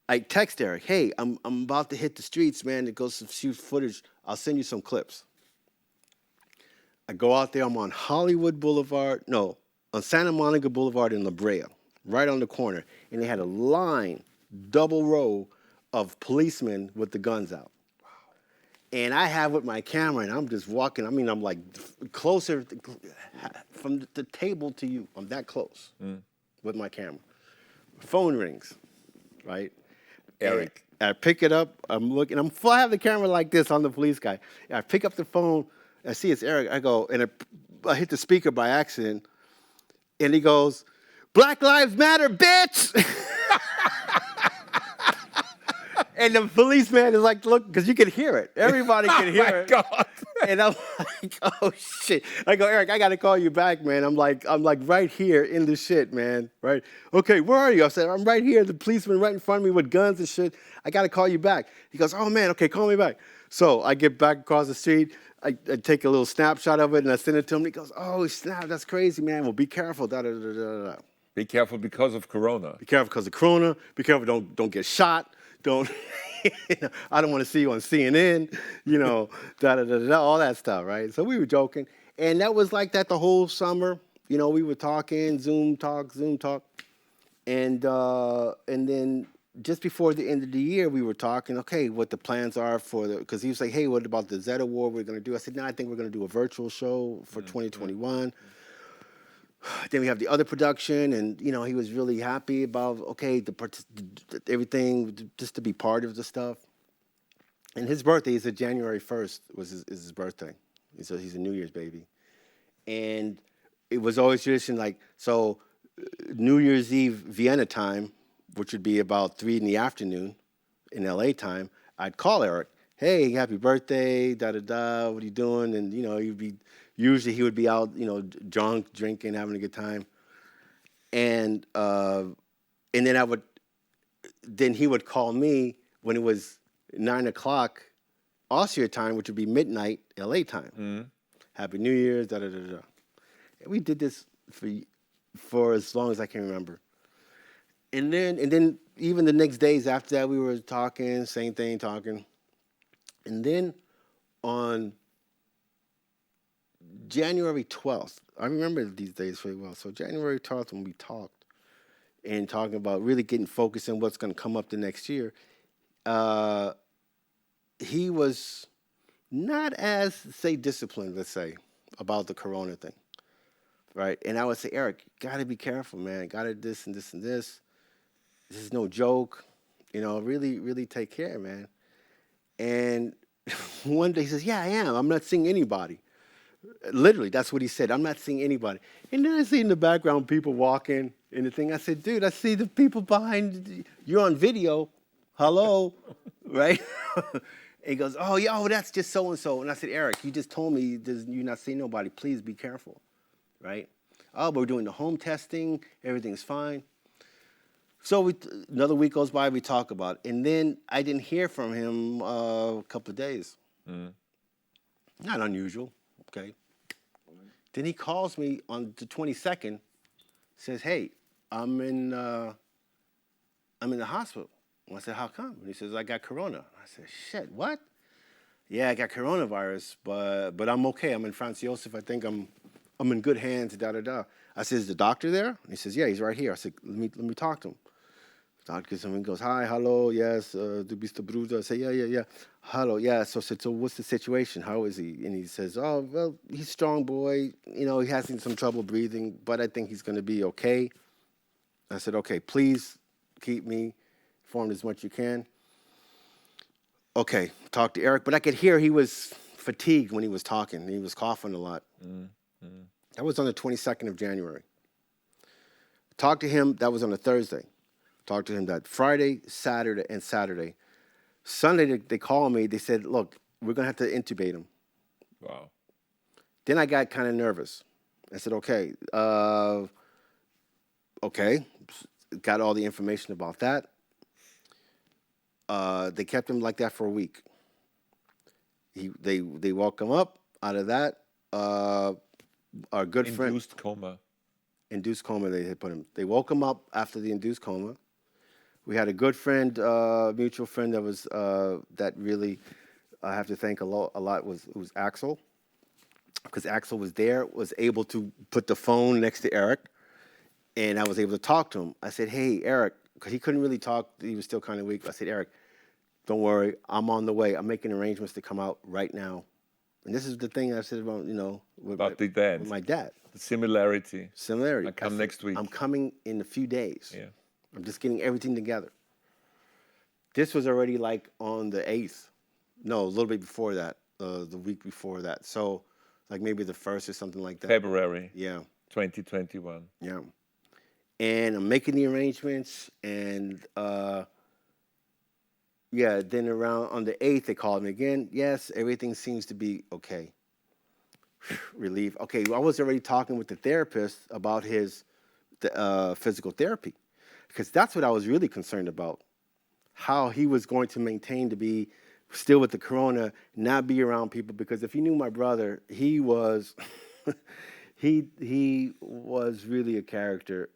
I text Eric, hey, I'm about to hit the streets, man, to go shoot footage. I'll send you some clips. I go out there, I'm on Hollywood Boulevard, no, on Santa Monica Boulevard in La Brea, right on the corner. And they had a line, double row of policemen with the guns out. And I have with my camera, and I'm just walking. I mean, I'm like closer from the table to you. I'm that close with my camera. Phone rings, right? Eric. And I pick it up. I'm looking. I have the camera like this on the police guy. And I pick up the phone. I see it's Eric. I go, and I hit the speaker by accident. And he goes, "Black Lives Matter, bitch!" And the policeman is like, look, because you can hear it. Everybody can hear it. Oh, my God. And I'm like, oh, shit. I go, Eric, I got to call you back, man. I'm like right here in the shit, man. Right? Okay, where are you? I said, I'm right here. The policeman right in front of me with guns and shit. I got to call you back. He goes, oh, man, okay, call me back. So I get back across the street. I take a little snapshot of it, and I send it to him. He goes, oh, snap, that's crazy, man. Well, be careful. Da, da, da, da, da. Be careful because of Corona. Be careful because of Corona. Be careful, don't get shot. Don't, I don't want to see you on CNN, da da da da, all that stuff, right? So we were joking, and that was like that the whole summer. We were talking, Zoom talk, and then just before the end of the year, we were talking, okay, what the plans are because he was like, hey, what about the Z Award we're going to do? I said, no, I think we're going to do a virtual show for 2021. Then we have the other production, and he was really happy about everything just to be part of the stuff. And his birthday is January 1st is his birthday. He's a New Year's baby, and it was always tradition New Year's Eve Vienna time, which would be about 3 in the afternoon in LA time. I'd call Eric, hey, happy birthday, da da da, what are you doing? And usually he would be out, drunk, drinking, having a good time. And then he would call me when it was 9 o'clock Austria time, which would be midnight LA time. Mm-hmm. Happy New Year's, da da da da. And we did this for as long as I can remember. And then even the next days after that, we were talking, same thing, talking. And then on January 12th, I remember these days very well. So January 12th, when we talked and talking about really getting focused on what's going to come up the next year, he was not as, say, disciplined, let's say, about the Corona thing, right? And I would say, Eric, got to be careful, man. Got to this and this and this. This is no joke. Really, really take care, man. And one day he says, yeah, I am. I'm not seeing anybody. Literally, that's what he said. I'm not seeing anybody. And then I see in the background people walking in the thing. I said, dude, I see the people behind. You're on video. Hello, right? And he goes, oh, yeah, that's just so-and-so. And I said, Eric, you just told me you're not seeing nobody. Please be careful, right? Oh, but we're doing the home testing. Everything's fine. So another week goes by, we talk about it. And then I didn't hear from him a couple of days. Mm. Not unusual. Okay. Then he calls me on the 22nd, says, hey, I'm in the hospital. And I said, how come? And he says, I got corona. I said, shit, what? Yeah, I got coronavirus, but I'm okay. I'm in Franz Josef. I think I'm in good hands, da da da. I said, is the doctor there? And he says, yeah, he's right here. I said, let me talk to him. Doctor goes, hi, hello, yes, du bist der Bruder. I say, yeah. Hello, yeah. So I said, so what's the situation? How is he? And he says, oh, well, he's a strong boy. He has some trouble breathing, but I think he's going to be okay. I said, okay, please keep me informed as much as you can. Okay, talk to Eric. But I could hear he was fatigued when he was talking. He was coughing a lot. Mm-hmm. That was on the 22nd of January. Talked to him. That was on a Thursday. Talked to him that Friday, Saturday. Sunday, they called me. They said, look, we're going to have to intubate him. Wow. Then I got kind of nervous. I said, okay. Got all the information about that. They kept him like that for a week. They woke him up out of that. Our good friend. Induced coma. Induced coma, they had put him. They woke him up after the induced coma. We had a good friend, mutual friend that was that really I have to thank a lot was Axel, because Axel was there, was able to put the phone next to Eric, and I was able to talk to him. I said, "Hey, Eric," because he couldn't really talk. He was still kind of weak. I said, "Eric, don't worry, I'm on the way. I'm making arrangements to come out right now." And this is the thing I said about, About the dad. with my dad. The similarity. Similarity. I come next week. I'm coming in a few days. Yeah. I'm just getting everything together. This was already like on the 8th. No, a little bit before that, the week before that. So, like maybe the 1st or something like that. February Yeah. 2021. Yeah. And I'm making the arrangements, and yeah, then around on the 8th, they called me again. Yes, everything seems to be okay. Relief. Okay, I was already talking with the therapist about his physical therapy, because that's what I was really concerned about. How he was going to maintain to be still with the corona, not be around people. Because if you knew my brother, he was he was really a character.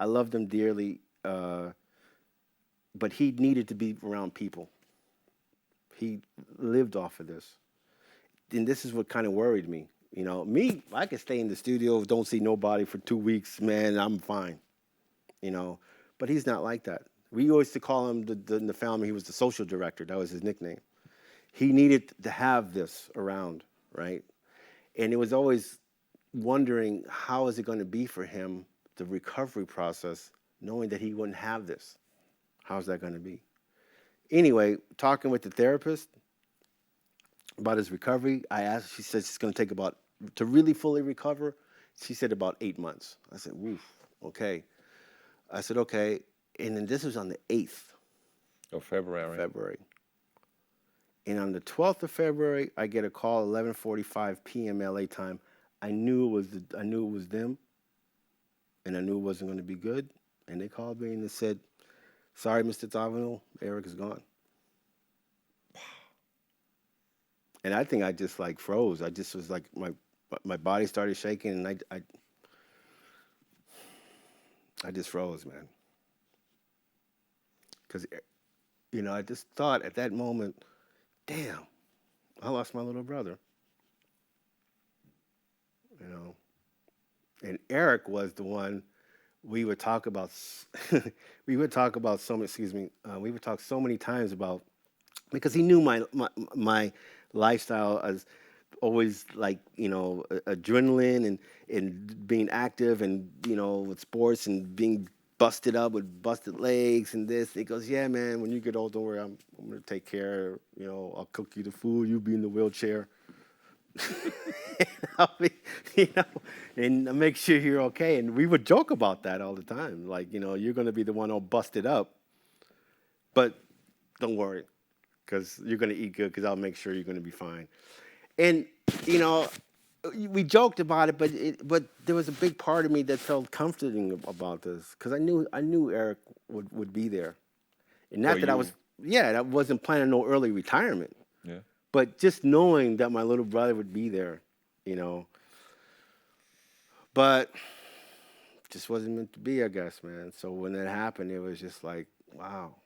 I loved him dearly, but he needed to be around people. He lived off of this. And this is what kind of worried me. Me, I could stay in the studio, don't see nobody for 2 weeks, man, I'm fine. But he's not like that. We used to call him, in the family, he was the social director. That was his nickname. He needed to have this around, right? And it was always wondering, how is it going to be for him, the recovery process, knowing that he wouldn't have this? How's that going to be? Anyway, talking with the therapist about his recovery, I asked, she said she's going to take to really fully recover, she said about 8 months. I said, woof, okay. I said, okay. And then this was on the 8th of February. And on the 12th of February, I get a call, 11:45 p.m. LA time. I knew it was them, and I knew it wasn't going to be good. And they called me and they said, "Sorry, Mr. Zawinul, Eric is gone." And I think I just like froze. I just was like, my body started shaking, and I just froze, man. Because, I just thought at that moment, damn, I lost my little brother. And Eric was the one we would talk about. We would talk so many times about, because he knew my lifestyle as always, like, adrenaline and being active, and with sports and being busted up with busted legs and this. He goes, "Yeah, man, when you get old, don't worry, I'm gonna take care. I'll cook you the food. You'll be in the wheelchair." I'll be, and I'll make sure you're okay. And we would joke about that all the time. Like, you're gonna be the one all busted up, but don't worry, because you're gonna eat good. Because I'll make sure you're gonna be fine. And we joked about it, but there was a big part of me that felt comforting about this, because I knew Eric would be there, and not that I wasn't planning no early retirement, Yeah. but just knowing that my little brother would be there, but just wasn't meant to be, I guess, man. So when that happened, it was just like, wow,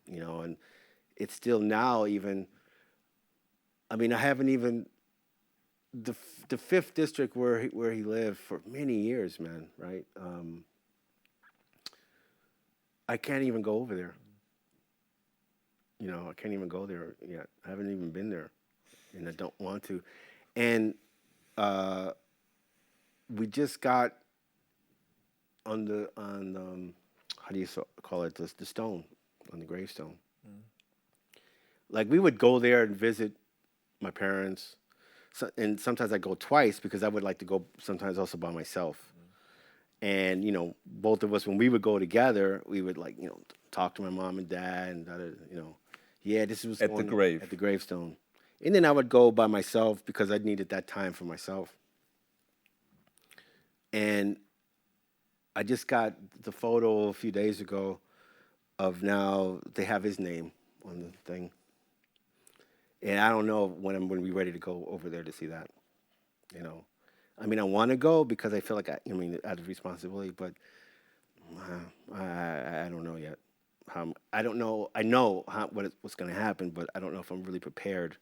and it's still now even. I mean, I haven't even. The 5th district where he lived for many years, man, right? I can't even go over there. I can't even go there yet. I haven't even been there, and I don't want to. And we just got on how do you call it, the stone, on the gravestone. Like, we would go there and visit my parents. So, and sometimes I go twice, because I would like to go sometimes also by myself. And, both of us, when we would go together, we would, like, talk to my mom and dad, and, yeah, this was At the grave. at the gravestone. And then I would go by myself, because I needed that time for myself. And I just got the photo a few days ago of, now they have his name on the thing. And I don't know when I'm going to be ready to go over there to see that. I mean, I want to go because I feel like out of responsibility, but I don't know yet. I don't know. I know what's going to happen, but I don't know if I'm really prepared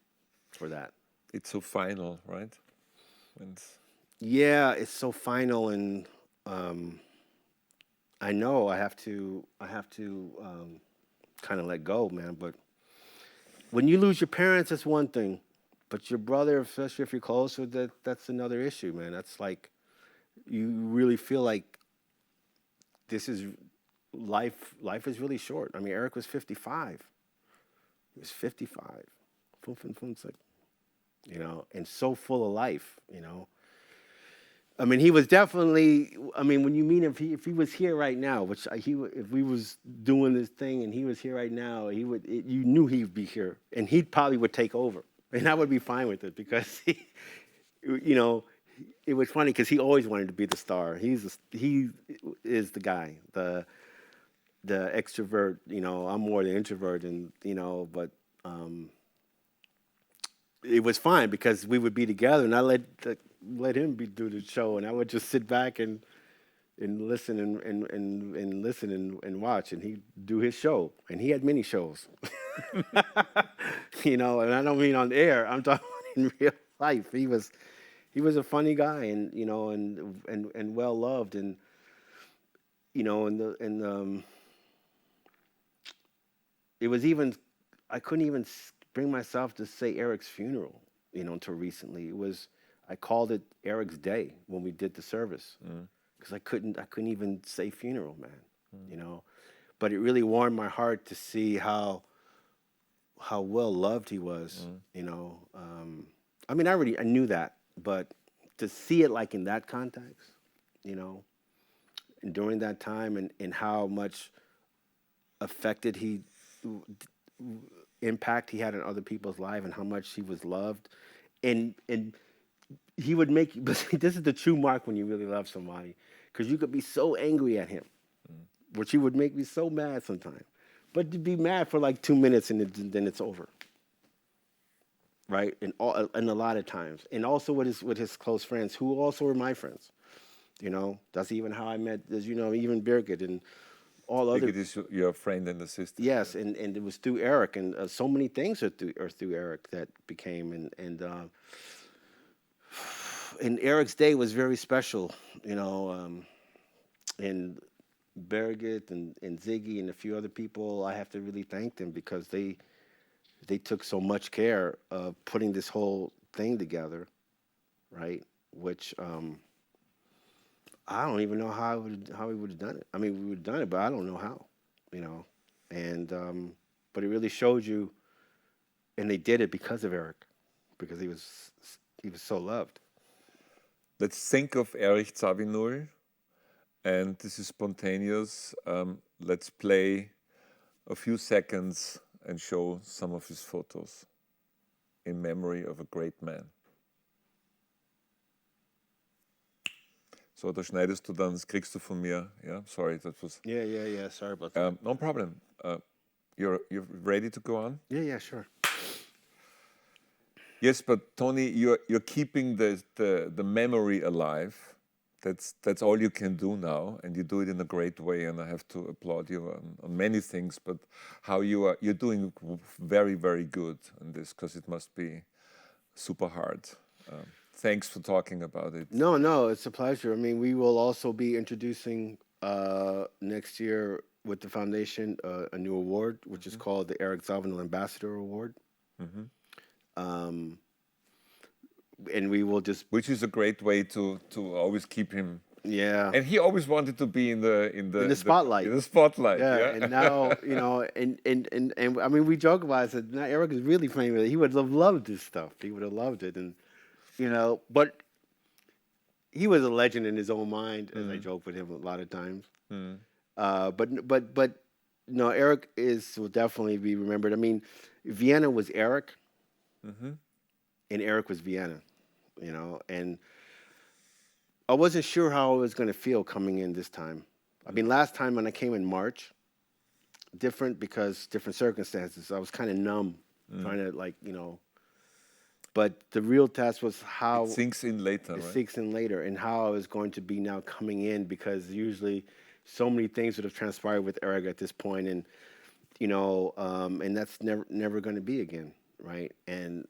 for that. It's so final, right? And Yeah, it's so final, and I know I have to kind of let go, man. But when you lose your parents, that's one thing, but your brother, especially if you're close with that's another issue, man. That's like you really feel like this is life. Life is really short. I mean, Eric was 55. He was 55. Boom, boom, boom. It's like, and so full of life, I mean, he was definitely. I mean, when you meet him, if he was here right now, if we was doing this thing and he was here right now, you knew he'd be here, and he probably would take over, and I would be fine with it because it was funny because he always wanted to be the star. He is the guy, the extrovert. I'm more the introvert, and but it was fine because we would be together, and I let him do the show, and I would just sit back and listen and listen and watch, and he'd do his show, and he had many shows, and I don't mean on air. I'm talking in real life. He was a funny guy, and and well loved, and it was even I couldn't even bring myself to say Eric's funeral, until recently. I called it Eric's Day when we did the service because I couldn't even say funeral, man. But it really warmed my heart to see how well loved he was. I mean, I knew that, but to see it like in that context, and during that time, and how much affected impact he had on other people's life, and how much he was loved, and he would make you. But this is the true mark when you really love somebody, because you could be so angry at him, which he would make me so mad sometimes. But to be mad for like 2 minutes and then it's over, right? And a lot of times, and also with his close friends, who also were my friends. That's even how I met. As even Birgit and all other. Birgit is your friend and assistant. Yes, and it was through Eric, and so many things are through Eric that became and Eric's Day was very special, and Birgit and Ziggy and a few other people. I have to really thank them because they took so much care of putting this whole thing together, right? Which I don't even know how we would have done it. I mean, we would have done it, but I don't know how, and but it really showed you, and they did it because of Eric, because he was so loved. Let's think of Erich Zawinul, and this is spontaneous. Let's play a few seconds and show some of his photos in memory of a great man. So, da schneidest du dann, das kriegst du von mir. Yeah, sorry, that was. Yeah. Sorry about that. No problem. You're ready to go on? Yeah, sure. Yes, but Tony, you're keeping the memory alive. That's all you can do now, and you do it in a great way. And I have to applaud you on many things, but how you're doing very, very good on this, because it must be super hard. Thanks for talking about it. No, it's a pleasure. I mean, we will also be introducing next year with the foundation a new award, which is called the Eric Zawinul Ambassador Award. And we will just, which is a great way to always keep him. Yeah. And he always wanted to be in the spotlight. In the spotlight. Yeah. And now, and I mean, we joke about it. I said, now Eric is really famous. He would have loved this stuff. He would have loved it. And, but he was a legend in his own mind, as I joke with him a lot of times. But no, Eric will definitely be remembered. I mean, Vienna was Eric, and Eric was Vienna, and I wasn't sure how I was going to feel coming in this time. I mean, last time when I came in March, different because different circumstances. I was kind of numb, trying to but the real test was how it sinks in later. It sinks in later, and how I was going to be now coming in, because usually so many things would have transpired with Eric at this point, and and that's never going to be again, right? And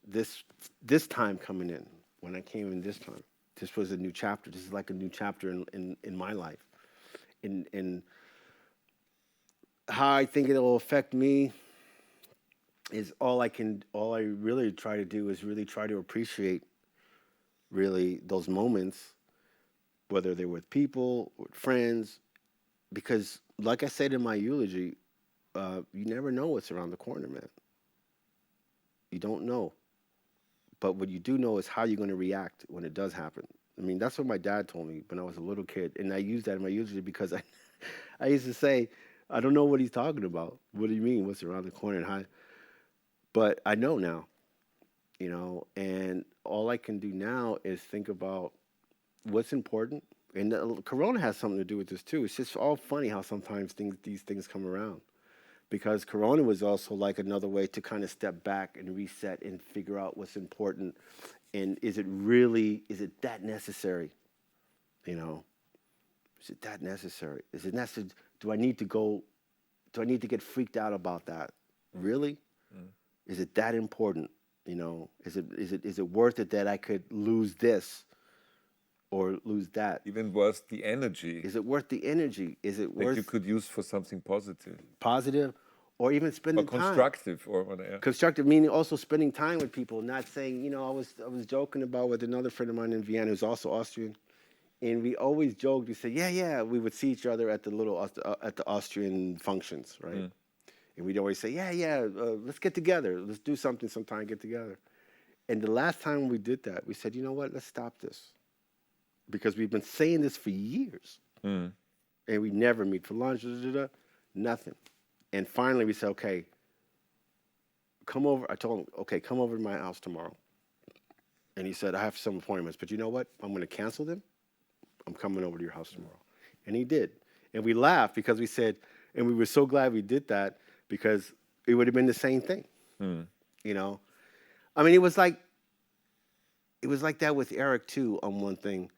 this time coming in, when I came in this time, this was a new chapter. This is like a new chapter in my life, in how I think it will affect me. Is all I really try to do is really try to appreciate really those moments, whether they're with people, with friends, because like I said in my eulogy, you never know what's around the corner, man. You don't know. But what you do know is how you're going to react when it does happen. I mean, that's what my dad told me when I was a little kid. And I used that in my eulogy because I used to say, I don't know what he's talking about. What do you mean? What's around the corner and how? But I know now, and all I can do now is think about what's important. And Corona has something to do with this too. It's just all funny how sometimes these things come around. Because Corona was also like another way to kind of step back and reset and figure out what's important. And is it that necessary? Is it that necessary? Is it necessary? Do I need to get freaked out about that? Really? Mm. Is it that important? Is it worth it that I could lose this or lose that? Even worth the energy. Is it worth the energy? Is it worth you could use for something positive? Positive, or even spending time. Or constructive, or whatever. Constructive meaning also spending time with people, not saying, I was joking about with another friend of mine in Vienna who's also Austrian, and we always joked. We said, yeah, we would see each other at the Austrian functions, right? Mm. And we'd always say, let's get together. Let's do something sometime, get together. And the last time we did that, we said, you know what, let's stop this. Because we've been saying this for years. Mm. And we never meet for lunch, nothing. And finally we said, okay, come over. I told him, okay, come over to my house tomorrow. And he said, I have some appointments, but you know what? I'm going to cancel them. I'm coming over to your house tomorrow. And he did. And we laughed because we said, and we were so glad we did that, because it would have been the same thing. Mm. I mean, it was like that with Eric too on one thing.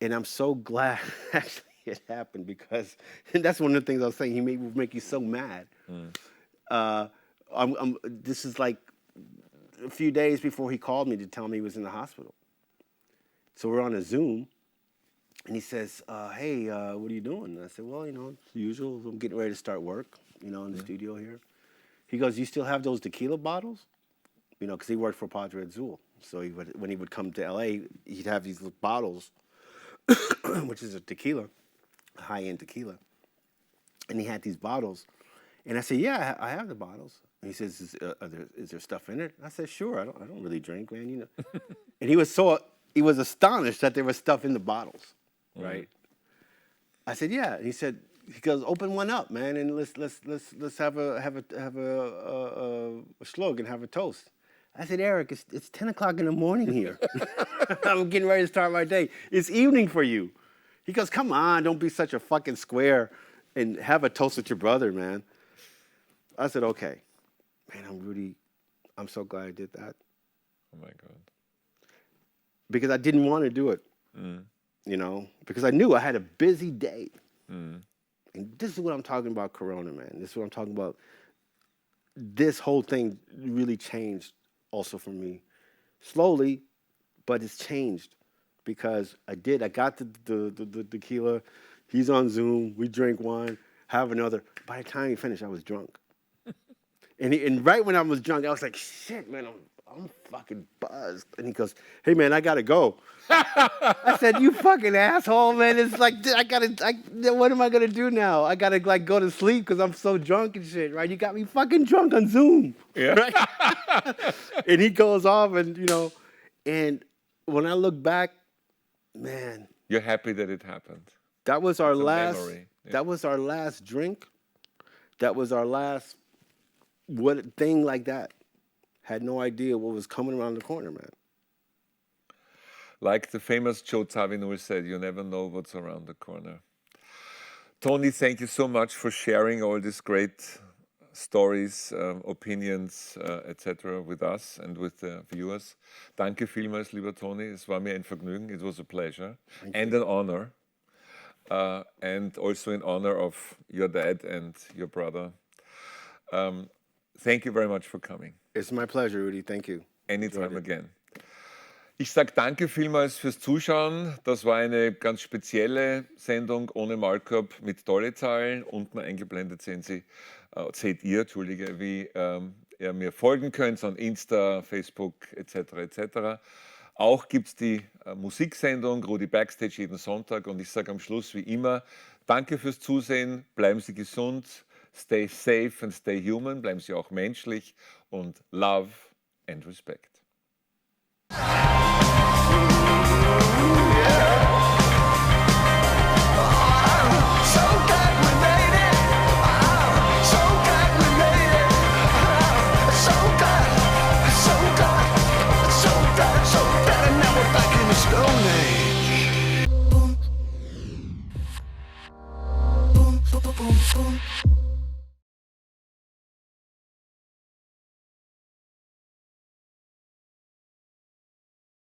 And I'm so glad actually it happened, because and that's one of the things I was saying. He would make you so mad. Mm. This is like a few days before he called me to tell me he was in the hospital. So we're on a Zoom, and he says, hey, what are you doing? And I said, well, it's the usual. I'm getting ready to start work, in the studio here. He goes, you still have those tequila bottles? Because he worked for Padre Azul. So when he would come to L.A., he'd have these little bottles, which is a tequila, a high-end tequila. And he had these bottles. And I said, yeah, I have the bottles. And he says, is there stuff in it? I said, sure, I don't really drink, man, And he was astonished that there was stuff in the bottles, right? I said, yeah. And he goes, open one up, man, and let's have a slug and have a toast. I said, Eric, it's 10 o'clock in the morning here. I'm getting ready to start my day. It's evening for you. He goes, come on, don't be such a fucking square and have a toast with your brother, man. I said, okay. Man, I'm so glad I did that. Oh, my God. Because I didn't want to do it, because I knew I had a busy day. Mm. And this is what I'm talking about, Corona, man. This is what I'm talking about. This whole thing really changed also for me. Slowly, but it's changed because I got the tequila. He's on Zoom. We drink one, have another. By the time he finished, I was drunk. and right when I was drunk, I was like, shit, man, I'm fucking buzzed. And he goes, hey, man, I got to go. I said, you fucking asshole, man. It's like, what am I going to do now? I got to go to sleep because I'm so drunk and shit, right? You got me fucking drunk on Zoom. Yeah. Right? And he goes off and, and when I look back, man. You're happy that it happened. That was our last, that was our last drink. That was our last thing like that. Had no idea what was coming around the corner, man. Like the famous Joe Zawinul said, you never know what's around the corner. Tony, thank you so much for sharing all these great stories, opinions, etc. with us and with the viewers. Danke vielmals, lieber Tony. Es war mir ein Vergnügen. It was a pleasure and an honor. and also in honor of your dad and your brother. Thank you very much for coming. It's my pleasure, Rudy. Thank you. Anytime again. Ich sage danke vielmals fürs Zuschauen. Das war eine ganz spezielle Sendung ohne Maulkorb mit Dolezal. Unten eingeblendet seht ihr, wie ihr mir folgen könnt an Insta, Facebook etc. etc. Auch gibt es die Musiksendung Rudi Backstage jeden Sonntag und ich sage am Schluss wie immer, danke fürs Zusehen, bleiben Sie gesund, stay safe and stay human, bleiben Sie auch menschlich und love and respect. Boom, boom, boom.